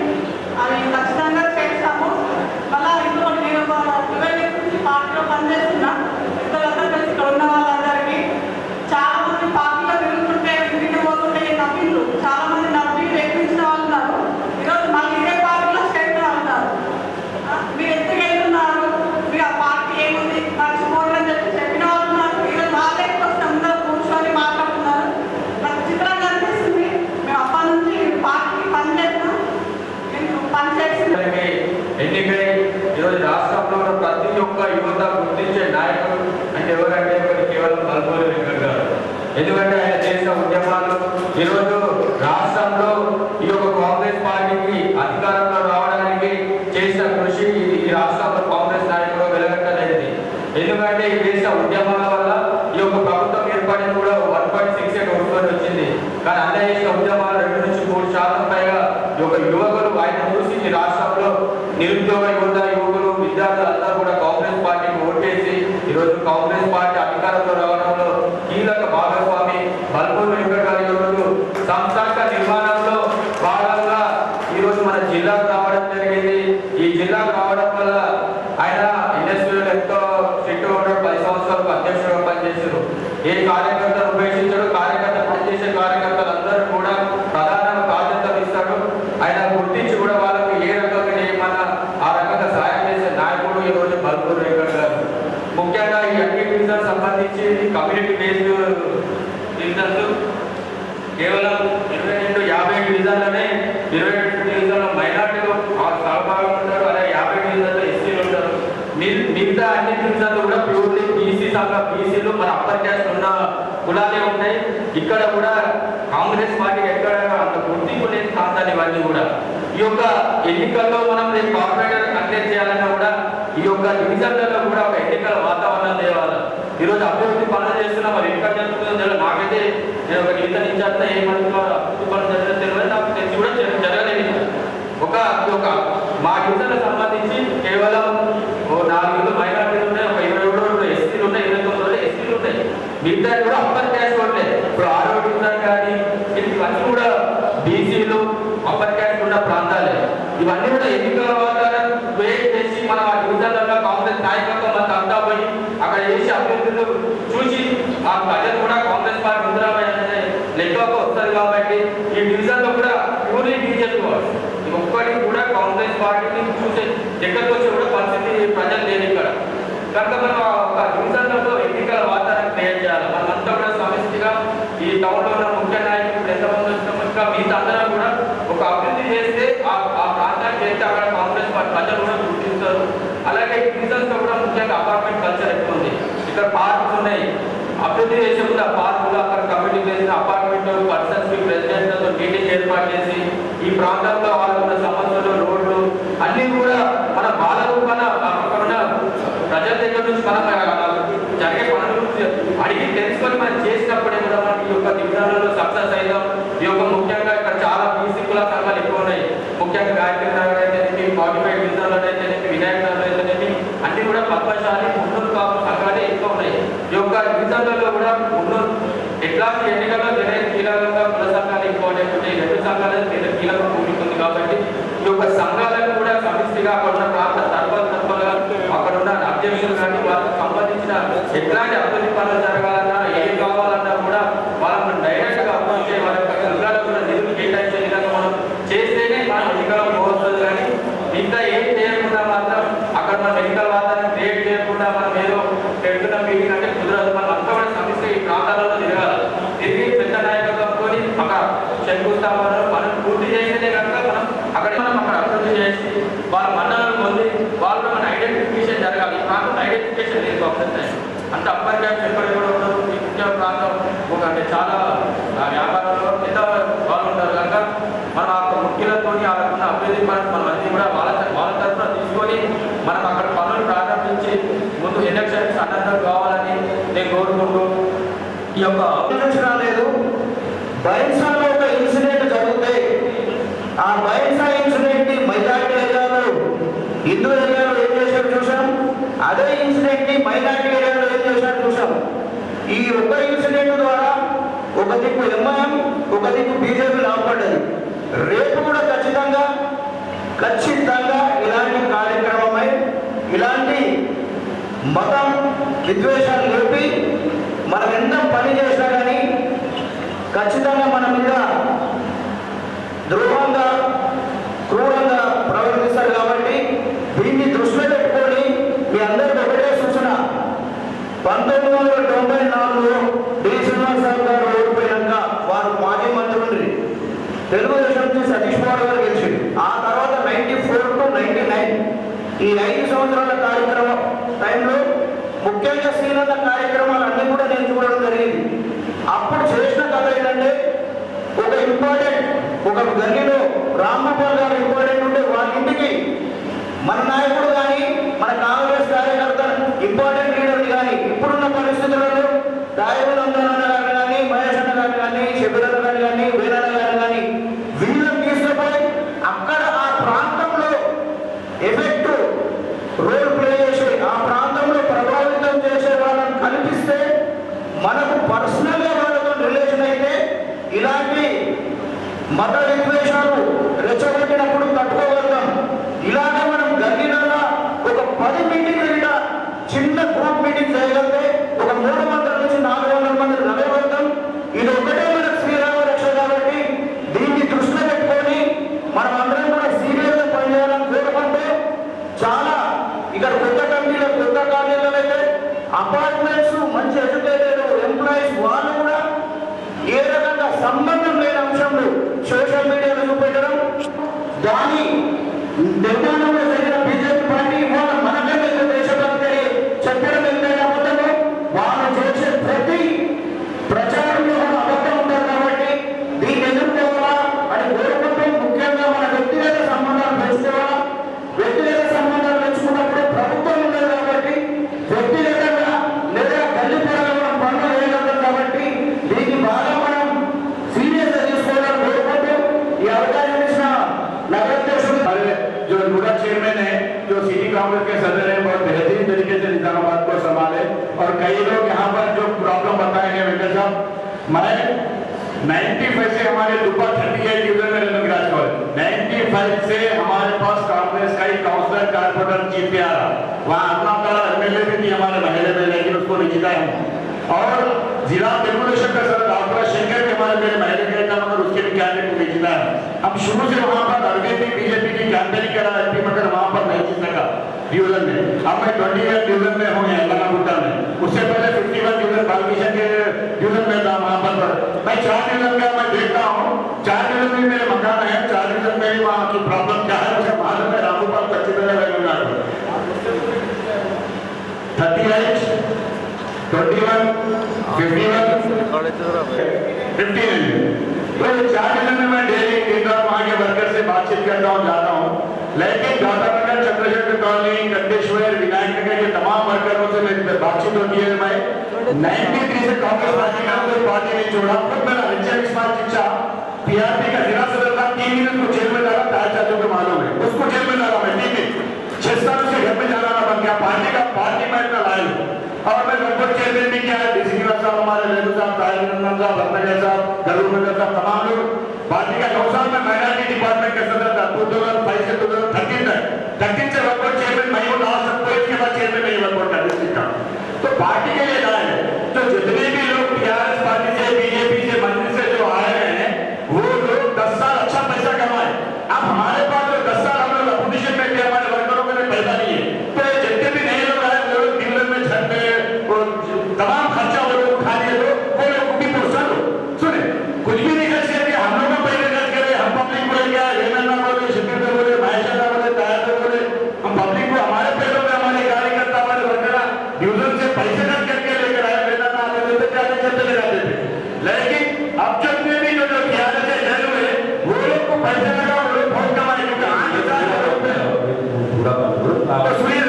అవి ఖచ్చితంగా చేస్తాము. మళ్ళీ ఇంట్లో నేను 12 నుంచి పార్టీలో పనిచేస్తున్నా. ఇద్దరందరూ కలిసి ఇక్కడ ఉన్న వాళ్ళందరికీ చాలా మంది పార్టీలో తిరుగుతుంటే ఇంటికి పోతుంటే నవ్విండ్రు. చాలా మంది నవ్వి వ్యక్తించిన వాళ్ళు ఉన్నారు. ఈరోజు మళ్ళీ ఇదే పార్టీలో స్టేట్ అంటారు. మీరు ఎందుకు వెళ్తున్నారు, మీరు ఆ పార్టీ ఏముంది మర్చిపోండి అని చెప్పిన వాళ్ళు ఉన్నారు. ఈరోజు వాళ్ళే వస్తే అందరూ కూర్చొని మాట్లాడుతున్నారు. నాకు చిత్రంగా అనిపిస్తుంది. మేము అప్పటి నుంచి పార్టీకి పనిచేస్తున్నాం. నేను పనిచేసిన ఎన్నికై ఈరోజు రాష్ట్రంలో ఉన్న ప్రతి ఒక్క యువత గుర్తించే నాయకుడు అంటే ఎవరంటే ఒకటి కేవలం బల్మూరి వెంకట్ గారు. ఎందుకంటే ఆయన చేసిన ఉద్యమాలు ఈరోజు రాష్ట్రంలో ఈ యొక్క కాంగ్రెస్ పార్టీకి అధికారంలో రావడానికి చేసిన కృషి ఈ రాష్ట్రంలో కాంగ్రెస్ నాయకులు వెలగట్టలేదు. ఎందుకంటే ఈ చేసిన ఉద్యమాల వల్ల ఈ యొక్క ప్రభుత్వం ఏర్పడింది కూడా 1.68 ఓట్లని వచ్చింది. కానీ అన్న చేసిన ఉద్యమాలు 2 నుంచి 3% పైగా ఈ యొక్క యువకులు ఆయన చూసి ఈ రాష్ట్రంలో నిరుద్యోగ యువకులు విద్యార్థులు అందరూ కూడా కాంగ్రెస్ పార్టీకి ఓటేసి ఈరోజు కాంగ్రెస్ పార్టీ అధికారంలో రావడంలో కీలక భాగస్వామి బల్మూరి వెంకట్ గారి ఈరోజు సంస్థాగత నిర్మాణంలో భాగంగా ఈరోజు మన జిల్లాకు రావడం జరిగింది. ఈ జిల్లాకు రావడం వల్ల ఆయన ఇండస్ట్రీలో ఎంతో స్ట్రిక్ట్ ఉండడం, 10 సంవత్సరాలకు అధ్యక్షుడుగా పనిచేశారు. ఏ కార్యకర్తను ఉపేక్షించాడు, కార్యకర్త పనిచేసే కార్యకర్తలందరూ కూడా ప్రధాన బాధ్యతలు ఇస్తాడు. ఆయన గుర్తించి కూడా వాళ్ళకి ఏ రకంగా ఏమన్నా ఆ రకంగా సాయం చేసే నాయకుడు ఈరోజు బల్మూరి వెంకట్ గారు. ముఖ్యంగా ఈ అన్ని డివిజన్ సంబంధించి కమ్యూనిటీ బేస్డ్ డివిజన్స్ కేవలం 22-50 డివిజన్లనే 22 డివిజన్లో మైనార్టీలు సహభాగం ఉంటారు. అలాగే 50 డివిజన్లో ఎస్సీలు ఉంటారు. మిగతా అన్ని డివిజన్లు కూడా ప్యూర్లీ బీసీలు మన అప్పర్ క్యాస్ట్ ఉన్న కులాలే ఉంటాయి. ఇక్కడ కూడా కాంగ్రెస్ పార్టీకి ఎక్కడ అంత గుర్తింపు లేని ప్రాంతాలు ఇవన్నీ కూడా. ఈ యొక్క ఎన్నికల్లో మనం రేపు కార్పొరేటర్ కంటెక్ట్ చేయాలన్నా కూడా ఈ యొక్క డివిజన్లలో కూడా ఒక ఎన్నికల వాతావరణం తేవాలి. ఈరోజు అభివృద్ధి పనులు చేస్తున్నాం, మరి ఎక్కడ జరుగుతుందో నాకైతే నేను ఒక డివిజన్ ఇన్ఛార్జ్ ఏమని అభివృద్ధి పనులు జరిగిన తెలియదు, నాకు తెలిసి కూడా జరగలేదు. ఒక మా డివిజన్లకు సంబంధించి కేవలం 4 మైనార్టీలు ఉన్నాయి, ఒక 27 ఎస్సీలు ఉన్నాయి, 29 ఎస్సీలు ఉన్నాయి. మిగతా కూడా అప్పర్ క్యాస్ట్ ఉన్నాయి. ఇప్పుడు 6వ డివిజన్ కానీ ఇవన్నీ కూడా బీసీలు అప్పర్ క్యాస్ట్ ఉన్న ప్రాంతాలే. ఇవన్నీ కూడా ఎన్నికల వాతావరణం వెయిట్ చేసి మనం ఆ డివిజన్లలో కాంగ్రెస్ నాయకత్వం మనకు అంతా పోయి అక్కడ చేసి అభ్యర్థులు చూసి ఆ ప్రజలు కూడా కాంగ్రెస్ పార్టీ ముందరమైన లెక్కకు వస్తుంది. కాబట్టి ఈ డివిజన్లో కూడా ప్యూర్లీ బీజేపీ ఒక్కటి కూడా కాంగ్రెస్ పార్టీని చూసే దగ్గరకు వచ్చి కూడా పరిస్థితి ప్రజలు లేని ఇక్కడ. కనుక మనం ఒక డివిజన్లలో ఎన్నికల వాతావరణం క్రియేట్ చేయాలి. మనమంతా కూడా సమిష్టిగా ఈ టౌన్లో ఉన్న ముఖ్య నాయకులు ఎంతమంది వచ్చినామో ఇంకా మిగతా అందరం కూడా ఒక అభివృద్ధి చేస్తే ఆ ప్రాంతాన్ని చేస్తే అక్కడ కాంగ్రెస్ పార్టీ ప్రజలు కూడా గుర్తిస్తారు. అలాగే డివిజన్స్లో కూడా ముఖ్యంగా అపార్ట్మెంట్ కల్చర్ ఎక్కువ ఉంది. ఇక్కడ పార్కులు ఉన్నాయి. అభివృద్ధి చేసే ముందు ఆ పార్కులు అక్కడ కమిటీ చేసిన అపార్ట్మెంట్ పర్సన్స్ ప్రెసిడెంట్లతో మీటింగ్ ఏర్పాటు చేసి ఈ ప్రాంతంలో వాళ్ళకున్న సమస్యలు, రోడ్లు అన్నీ కూడా మన బాధలు మన ప్రజల దగ్గర నుంచి మనం జరిగే పనుల గురించి అడిగి తెలుసుకొని మనం చేసినప్పుడే కూడా మనకి ఈ యొక్క డివిజన్లలో సక్సెస్ అవుతాం. ఈ యొక్క ముఖ్యంగా ఇక్కడ చాలా బీసీ కుల సంఘాలు ఎక్కువ ఉన్నాయి. ముఖ్యంగా గాయత్రి నగర్ అయితేనేమి, 45 డివిజన్లో అయితేనేమి, వినాయక నగర్ అయితేనేమి అన్ని కూడా పద్మశాలి మున్నూరు కాపు సంఘాలే ఎక్కువ ఉన్నాయి. ఈ యొక్క డివిజన్లలో కూడా మున్నూరు ఇలాంటి ఎన్నికల్లో కీలకంగా కుల సంఘాలు ఇంపార్టెంట్ ఉంటాయి. రెండు సంఘాలు కీలక భూమిక ఉంది కాబట్టి ఈ యొక్క సంఘాలను కూడా సమిష్టిగా అక్కడ ఉన్న ప్రాంత తరఫులుగా అక్కడ ఉన్న అభ్యర్థులు కానీ వాళ్ళకి సంబంధించిన ఎట్లాంటి అభివృద్ధి పనులు జరగాలన్నా ఏం కావాలన్నా కూడా వాళ్ళని డైరెక్ట్గా అప్రోచ్ చేయ వాళ్ళ యొక్క సంఘాలకు కూడా నిధులు కేటాయించే విధంగా మనం చేస్తేనే మనం ఎన్నికల్లో పోతుంది. కానీ మిగతా ఏం చేయకుండా మాత్రం అక్కడ మనం ఎన్నికల వాతావరణం క్రియేట్ చేయకుండా మనం ఏదో పెడుతున్న మీటింగ్ అంటే కుదరదు. మనం అంతా కూడా సమస్య ఈ ప్రాంతాలలో తిరగాలి. తిరిగి పెద్ద నాయకత్వంతో అక్కడ శంకుస్థాపన మనం పూర్తి చేసేదే కనుక మనం అక్కడ అభివృద్ధి చేసి వాళ్ళ మన్నలను పొంది వాళ్ళు మన ఐడెంటిఫికేషన్ జరగాలి. ఈ ప్రాంతం ఐడెంటిఫికేషన్ లేదు అభ్యర్థి అంత అప్పటికే ఎప్పటి కూడా ఉండదు. ఈ ముఖ్య ప్రాంతం ఒక అంటే చాలా వ్యాపారంలో పెద్ద వాళ్ళు ఉంటారు కనుక మనం ఆ ముఖ్యులతో వాళ్ళకున్న అభివృద్ధి పనులు మనం అన్ని కూడా వాళ్ళ తరఫున తీసుకొని మనం అక్కడ పనులు ప్రారంభించి ముందు ఎలక్షన్స్ అన్నంతం కావాలని నేను కోరుకుంటూ ఈ యొక్క లేదు. బైన్సాలో ఒక ఇన్సిడెంట్ జరిగితే ఆ బైన్సా ఇన్సిడెంట్ ని మెజారిటీ ఏరియాలో హిందూ ఏరియాలో ఏం చేశారు చూసాం. అదే ఇన్సిడెంట్ ని మైనారిటీ ఏరియాలో ఏం చేశారు చూసాం. ఈ ఒక్క ఇన్సిడెంట్ ద్వారా ఒక దిక్కు ఎంఐఎం ఒక దిక్కు బీజేపీ లాభపడ్డది. రేపు కూడా ఖచ్చితంగా ఇలాంటి కార్యక్రమమై ఇలాంటి మతం విద్వేషాలు లేపి మనం ఎంత పని చేసినా కానీ ఖచ్చితంగా మన మీద ద్రోహంగా క్రూరంగా ప్రవర్తిస్తారు. కాబట్టి దీన్ని దృష్టిలో పెట్టుకొని మీ అందరికీ ఒకటే సూచన. 1994లో డి శ్రీనివాసరావు గారు ఓడిపోయాక వారు మాజీ మంత్రులు తెలుగుదేశం నుంచి సతీష్ కుమార్ గారు గెలిచింది. ఆ తర్వాత 94 to 99 ఈ 5 సంవత్సరాల కార్యక్రమం టైంలో ముఖ్యంగా శ్రీలంక కార్యక్రమాలు అన్నీ కూడా నేను చూడడం జరిగింది. అప్పుడు చేసిన కథ ఏంటంటే ఒక ఇంపార్టెంట్ ఒక గల్లీలో రామ్మోహన్ గారు ఇంపార్టెంట్ ఉంటే వాళ్ళ ఇంటికి మన నాయకుడు కానీ మన కాంగ్రెస్ కార్యకర్త ఇంపార్టెంట్ లీడర్ని కానీ ఇప్పుడున్న పరిస్థితులలో దాయనందన గారు కానీ మహేష్ అన్న గారు కానీ శబిరన్న గారు కానీ వీరన్న గారు కానీ వీళ్ళని తీసుకుపోయి అక్కడ ఆ ప్రాంతంలో ఎఫెక్ట్ రోల్ ప్లే చేసి ఆ ప్రాంతంలో ప్రభావితం చేసే వాళ్ళని కల్పిస్తే మనకు పర్సనల్గా వాళ్ళతో రిలేషన్ అయితే ఇలాంటి మత విద్వేషాలు రెచ్చగొట్టినప్పుడు తట్టుకోగలుగుతాం. ఇలాగే మనం గల్లీలలో ఒక 10 మీటింగ్లు చిన్న గ్రూప్ మీటింగ్ చేయగలిగితే ఒక 300 నుంచి 400 మంది నిలబడతాం. ఇది ఒకటే మనకు శ్రీరామ రక్ష. కాబట్టి దీన్ని దృష్టిలో పెట్టుకొని మనం అందరం కూడా సీరియస్గా పనిచేయాలని కోరుకుంటూ చాలా ఇక్కడ కొత్త కంపెనీలు కొత్త కాలేజీలో అయితే అపార్ట్మెంట్స్ మంచి ఎడ్యుకేటెడ్ ఎంప్లాయీస్ వాళ్ళు కూడా ఏ రకంగా సంబంధం లేని అంశంలో సోషల్ మీడియాలో చూపెట్టడం దాని తెలంగాణలో జరిగిన బీజేపీ పార్టీ ఇవాళ మనకంటే దేశభక్తి చెప్పడం ఎంతైనా అబద్ధము. వాళ్ళు చేసే ప్రతి ప్రచారంలో అబద్ధం ఉంటారు. కాబట్టి దీన్ని ఎదుర్కోవాలా అని కోరుకుంటూ ముఖ్యంగా మన వ్యక్తిగత సంబంధాలు పెంచుకోవాలా. వ్యక్తిగత సంబంధాలు పెంచుకున్నప్పుడు ప్రభుత్వం ఉండదు కాబట్టి వ్యక్తిగతంగా లేదా గల్లి పరంగా మనం పనులు వేయగలుగుతాం. కాబట్టి దీన్ని బాగా మనం సీరియస్ గా తీసుకోవాలని కోరుకుంటూ ఈ అవకాశం ఇచ్చిన నగరాధ్యక్షుడు जो रूरल चेयरमैन है, जो सिटी कांग्रेस के सदर है, बहुत बेहतरीन तरीके से निजामाबाद को संभाले. और कई लोग यहाँ पर जो प्रॉब्लम बताए हैं वेंकट साहब, मैं 95 से हमारे दुपा 38 डिवीजन में राज कॉलेज 95 से हमारे पास कांग्रेस का ही काउंसलर कारपोरेटर जीत आ रहा. वहाँ अपना तारा एमएलए भी थी हमारे महिला में, लेकिन उसको नहीं जीता है. और जिला डेपुटेशन का सर डॉक्टर शंकर के हमारे मेरे महिला के था, मगर उसके भी कैंडिडेट को नहीं जीता है. हम शुरू से वहाँ पर अरविंद भी बीजेपी की कैंपेन करा एमपी, मगर वहाँ पर नहीं जीत सका डिवीजन में. अब मैं 21 डिवीजन में हूँ लंगागुट्टा में. उससे पहले 51 डिवीजन बालकिशन के डिवीजन में था. वहाँ पर मैं 4 डिवीजन का मैं देखता हूँ. 4 डिवीजन में मेरे मकान है. 4 डिवीजन में वहाँ की प्रॉब्लम क्या है मुझे मालूम है. रामगोपाल पश्चिम में 38 21 51 15. तो 4 डिवीजन में मैं डेली दिन रात वहाँ के वर्कर से बातचीत करता हूँ, जाता हूँ. लेकिन दातानगर, चंद्रशेखर कॉलोनी, कंटेश्वर, विनायक नगर के तमाम वर्करों से मेरी बातचीत होती है. मैं 93 से कांग्रेस पार्टी का कोई पार्टी नहीं छोड़ा. खुद मेरा विजय विश्वास शिक्षा पीआरपी का जिला सदर था. 3 दिन उसको जेल में डाला. तार चाचों को मालूम है, उसको जेल में डाला मैं 3 दिन. 6 साल उसके घर में जाना बन गया. पार्टी में इतना लायल. और मैं लगभग चेयरमैन भी किया है. डीसी साहब हमारे रेणु साहब, जरूर नगर साहब तमाम लोग पार्टी का 9 साल में माइनॉरिटी डिपार्टमेंट के सदर था 2005 से 2013 तक 13 से वर्कआउट चेयरमैन मैं हूँ लास्ट सबको इसके बाद चेयरमैन मैं वर्कआउट कर देता हूँ। तो पार्टी के लिए लाए हैं तो जितने भी लोग टीआरएस पार्टी से बीजेपी से मंदिर से जो आए हैं वो लोग 10 साल अच्छा पैसा कमाए। अब हमारे पास जो 10 साल हम लोग अपोजिशन में थे हमारे वर्करों के लिए पैसा नहीं है तो जितने भी नए लोग आए वो लोग दिल्ली में छत में तमाम खर्चा वो लोग उठा लिए तो वो लोग भी प्रोत्साहन हो सुने कुछ भी नहीं खर्च करके हम लोग पहले खर्च करे हम पब्लिक बोले क्या हेमंत बोले शिविर में बोले महेश बोले तैयार बोले हम पब्लिक को हमारे पैसों में हमारे कार्यकर्ता हमारे वर्करा डिवीजन से पैसे खर्च करके लेकर आए बेटा ना आते थे क्या चलते लगाते थे लेकिन अब जब में भी जो टीआरएस से जज हुए वो लोग को पैसे लगा वो लोग बहुत कमाए क्योंकि तो सुनिए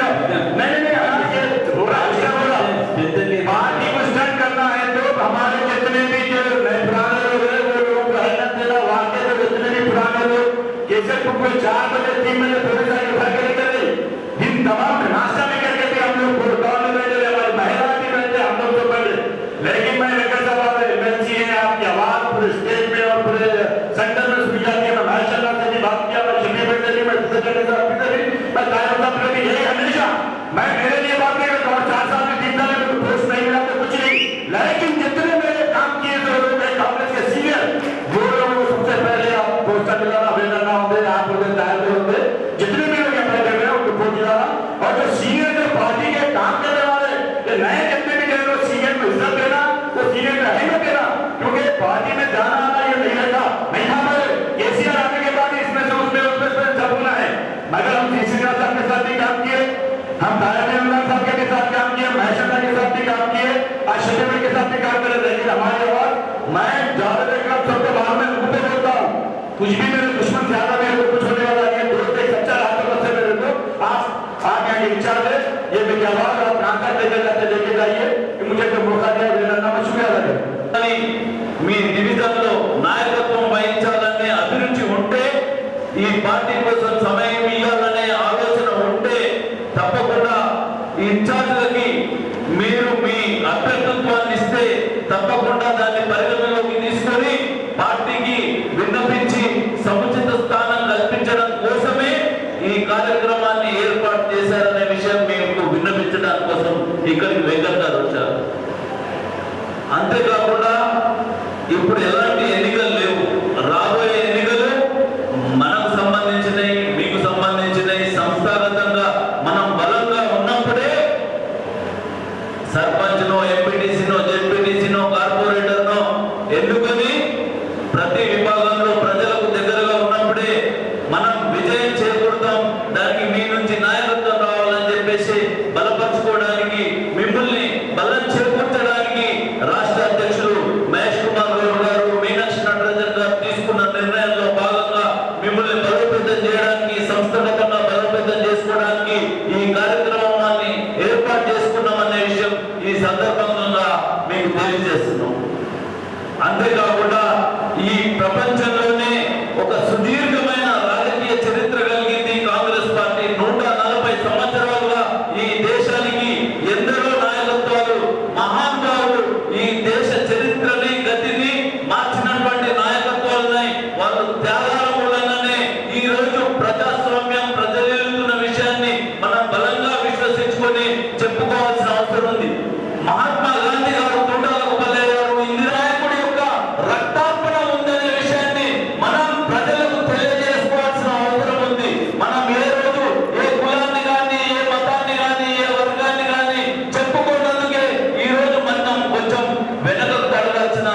पार्टी को स्टैंड करना है तो हमारे जितने भी जो नए पुराने लोग हैं वो लोग मेहनत देना वाकई में जितने भी पुराने लोग जैसे तुमको 4 बजे 3 बजे थोड़ी सा उठा के निकले दिन तमाम नाश्ता भी करके भी हम लोग गाँव में बैठे हमारी महिला भी बैठे हम लोग तो बैठे लेकिन मैं नगर सभा में एमएलसी है आपकी आवाज पूरे स्टेट में और पूरे सेंटर में सुनी जाती है मैं माशाल्लाह से भी बात किया मैं शिविर में भी मैं मैं तायर साहब ने भी यही हमेशा मैं मेरे लिए बात नहीं करता और 4 साल में 3 साल में पोस्ट नहीं मिला तो कुछ नहीं लेकिन जितने मेरे काम किए थे लोग कांग्रेस के सीनियर वो लोगों को सबसे पहले आप पोस्ट मिलाना भेजना ना होते आप लोग दायर होते जितने भी लोग अप्लाई कर रहे हैं उनको पोस्ट मिलाना और जो सीनियर जो पार्टी के काम करने वाले ये नए जितने भी जो सीनियर को इज्जत देना वो सीनियर को अहमियत देना क्योंकि पार्टी में जाना आना ये नहीं रहता नहीं था हमारे केसीआर आने के बाद इसमें से उसमें जब होना है मगर हम सीसीआर साहब के साथ भी काम किए हम तारानंद साहब के साथ काम किए महेश के साथ भी काम किए अशोक के साथ भी काम कर रहे लेकिन हमारे पास मैं ज्यादा देखकर सबके बाहर में मुंह पे बोलता हूँ कुछ भी मेरे दुश्मन ज्यादा मेरे को कुछ होने वाला नहीं है दोस्त एक सच्चा रास्ता से मेरे को आप आगे आगे इंचार्ज है ये मेरी आवाज आप कहाँ तक लेकर जाते लेके जाइए कि मुझे जो मौका दिया मेरा नाम शुक्रिया लगे మీ డివిజన్లో నాయకత్వం వహించాలనే అభిరుచి ఉంటే ఈ పార్టీ కోసం సమయం ఇవ్వాలనే ఆలోచన ఉంటే తప్పకుండా ఈ ఇన్ఛార్జ్లకి మీరు మీ అభ్యర్థిత్వాన్ని ఇస్తే తప్పకుండా దాన్ని పరిగణలోకి తీసుకొని పార్టీకి విన్నపించి సముచిత స్థానం కల్పించడం కోసమే ఈ కార్యక్రమాన్ని ఏర్పాటు చేశారనే విషయం మీకు విన్నపించడానికి కోసం ఇక్కడికి వెంకట్ గారు వచ్చారు. అంతేకాకుండా ఇప్పుడు ఎలాంటి ఎన్నికలు లేవు రాబోయే ఎన్నికలు మనకు సంబంధించినవి మీకు సంబంధించినవి సంస్థాగతంగా మనం బలంగా ఉన్నప్పుడే సర్పంచ్నో ఎంపీటీసీనో జెడ్పీటీసీనో కార్పొరేటర్నో ఎన్నుకొని ప్రతి విభాగంలో ప్రజలకు దగ్గరగా ఉన్నప్పుడే మనం విజయం చేకూరుతాం. దానికి మీ నుంచి నాయకత్వం రావాలని చెప్పేసి బలపరచుకోవడానికి మిమ్మల్ని బలం చేకూర్చడానికి రాష్ట్ర అధ్యక్షులు మహేష్ కుమార్ గౌడ్ గారు మీనాక్షి నటరాజన్ గారు తీసుకున్న నిర్ణయంలో భాగంగా మిమ్మల్ని బలోపేతం చేయడానికి సంస్థాగతంగా బలోపేతం చేసుకోవడానికి ఈ కార్యక్రమాన్ని ఏర్పాటు చేసుకున్నామనే విషయం ఈ సందర్భంగా మీకు తెలియజేస్తున్నాం. అంతేకాకుండా ఈ ప్రపంచంలోనే ఒక సుదీర్ఘమైన రాజకీయ చరిత్ర కలిగింది కాంగ్రెస్ పార్టీ. 140 సంవత్సరాలుగా ఈ దేశానికి ఎందరో నాయకత్వాలు మహానుభావులు ఈ దేశ చరిత్రని గతిని మార్చినటువంటి నాయకత్వాలున్నాయి. వాళ్ళు త్యాగాల మూలంగానే ఈ రోజు ప్రజాస్వామ్యం ప్రజలుతున్న విషయాన్ని మనం బలంగా విశ్వసించుకొని చెప్పుకోవాల్సిన అవసరం ఉంది. మహాత్మా గాంధీ గారు తోటాలకు పల్లెగారు ఇందిరాయకుడి యొక్క రక్తార్పణ ఉందనే విషయాన్ని మనం ప్రజలకు తెలియజేసుకోవాల్సిన అవసరం ఉంది. మనం ఏ రోజు ఏ కులాన్ని కానీ ఏ మతాన్ని కానీ ఏ వర్గాన్ని కానీ చెప్పుకోవడానికే ఈ రోజు మనం కొంచెం వెనకకు తడగాల్సిన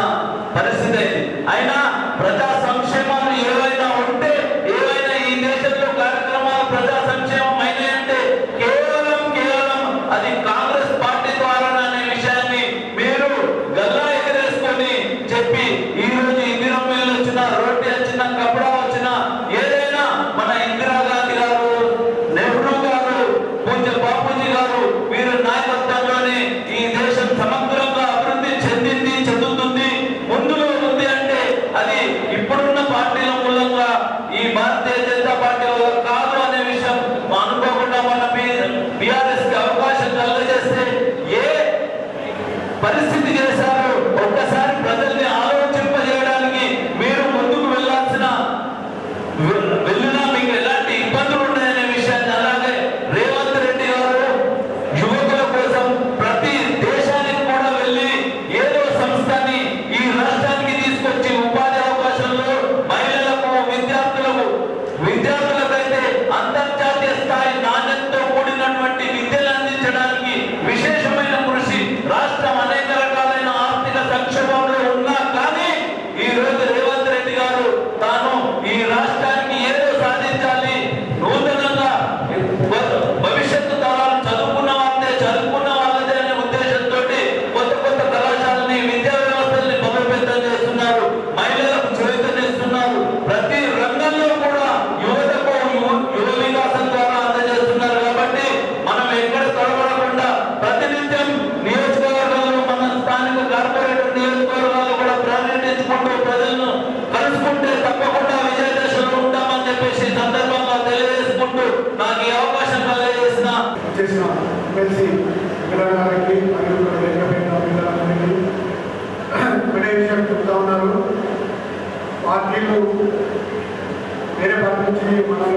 పరిస్థితి అయింది. అయినా ప్రజా సంక్షేమాలు ఏవైనా ఉంటే ఏవైనా ఈ దేశంలో కార్యక్రమాలు ప్రజా సంక్షేమం అయినాయంటే కేవలం అది కాంగ్రెస్ పార్టీ ద్వారా అనే విషయాన్ని మీరు గల్లా ఎగరేసుకొని చెప్పి ఈ రోజు ఇందిరా మిల్లు వచ్చిన రోడ్డు వచ్చిన కపడా వచ్చిన ఏదైనా మన ఇందిరాగాంధీ గారు నెహ్రూ గారు పూజ్య బాపూజీ గారు వీరు నాయకత్వంలోనే ఈ దేశం సమగ్రంగా అభివృద్ధి చెందింది చెందుతుంది ముందులో ఉంది అంటే అది ఇప్పుడున్న పార్టీల మూలంగా ఈ భారతీయ జనతా పార్టీ వల్ల కాదు అనే విషయం అనుకోకుండా మన బీఆర్ఎస్ కి అవకాశం కలగజేస్తే ఏ పరిస్థితి చేశారో ఒక్కసారి ప్రజల్ని ఆలోచింపజేయడానికి నాకు ఈ అవకాశం కలిగజేసిన చేసిన ఎమ్మెల్సీ గారికి మరియు పిల్లలందరికీ ఒకటే విషయం చెప్తా ఉన్నారు. పార్టీలు వేరే పార్టీ నుంచి మనం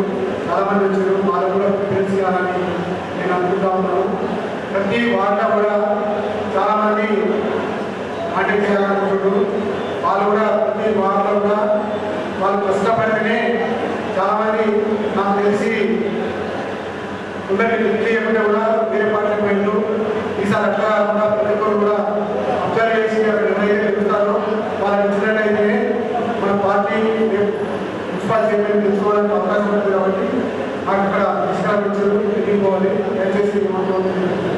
చాలామంది వచ్చారు, వాళ్ళు కూడా ప్రిఫరెన్స్ ఇవ్వాలని నేను అనుకుంటా ఉన్నాను. ప్రతి వార్డులో కూడా చాలామంది కాంటాక్ట్ చేయాలనుకుంటున్నారు. వాళ్ళు కూడా ప్రతి వార్డులో కూడా వాళ్ళు కష్టపడితేనే చాలామంది నాకు తెలిసి అందరికీ తెలియకుండా కూడా వేరే పార్టీ పోయిండు. ఈసారి అట్లా కాకుండా ప్రతి ఒక్కరు కూడా అబ్జర్వ్ చేసి ఎవరైతే తెలుస్తారో వాళ్ళకి ఇచ్చినట్టయితే మన పార్టీ మున్సిపల్ చైర్మన్ తెలుసుకోవడానికి అవకాశం ఉంటుంది. కాబట్టి నాకు ఇక్కడ తీసుకురావచ్చు ఎన్నుకోవాలి. దయచేసి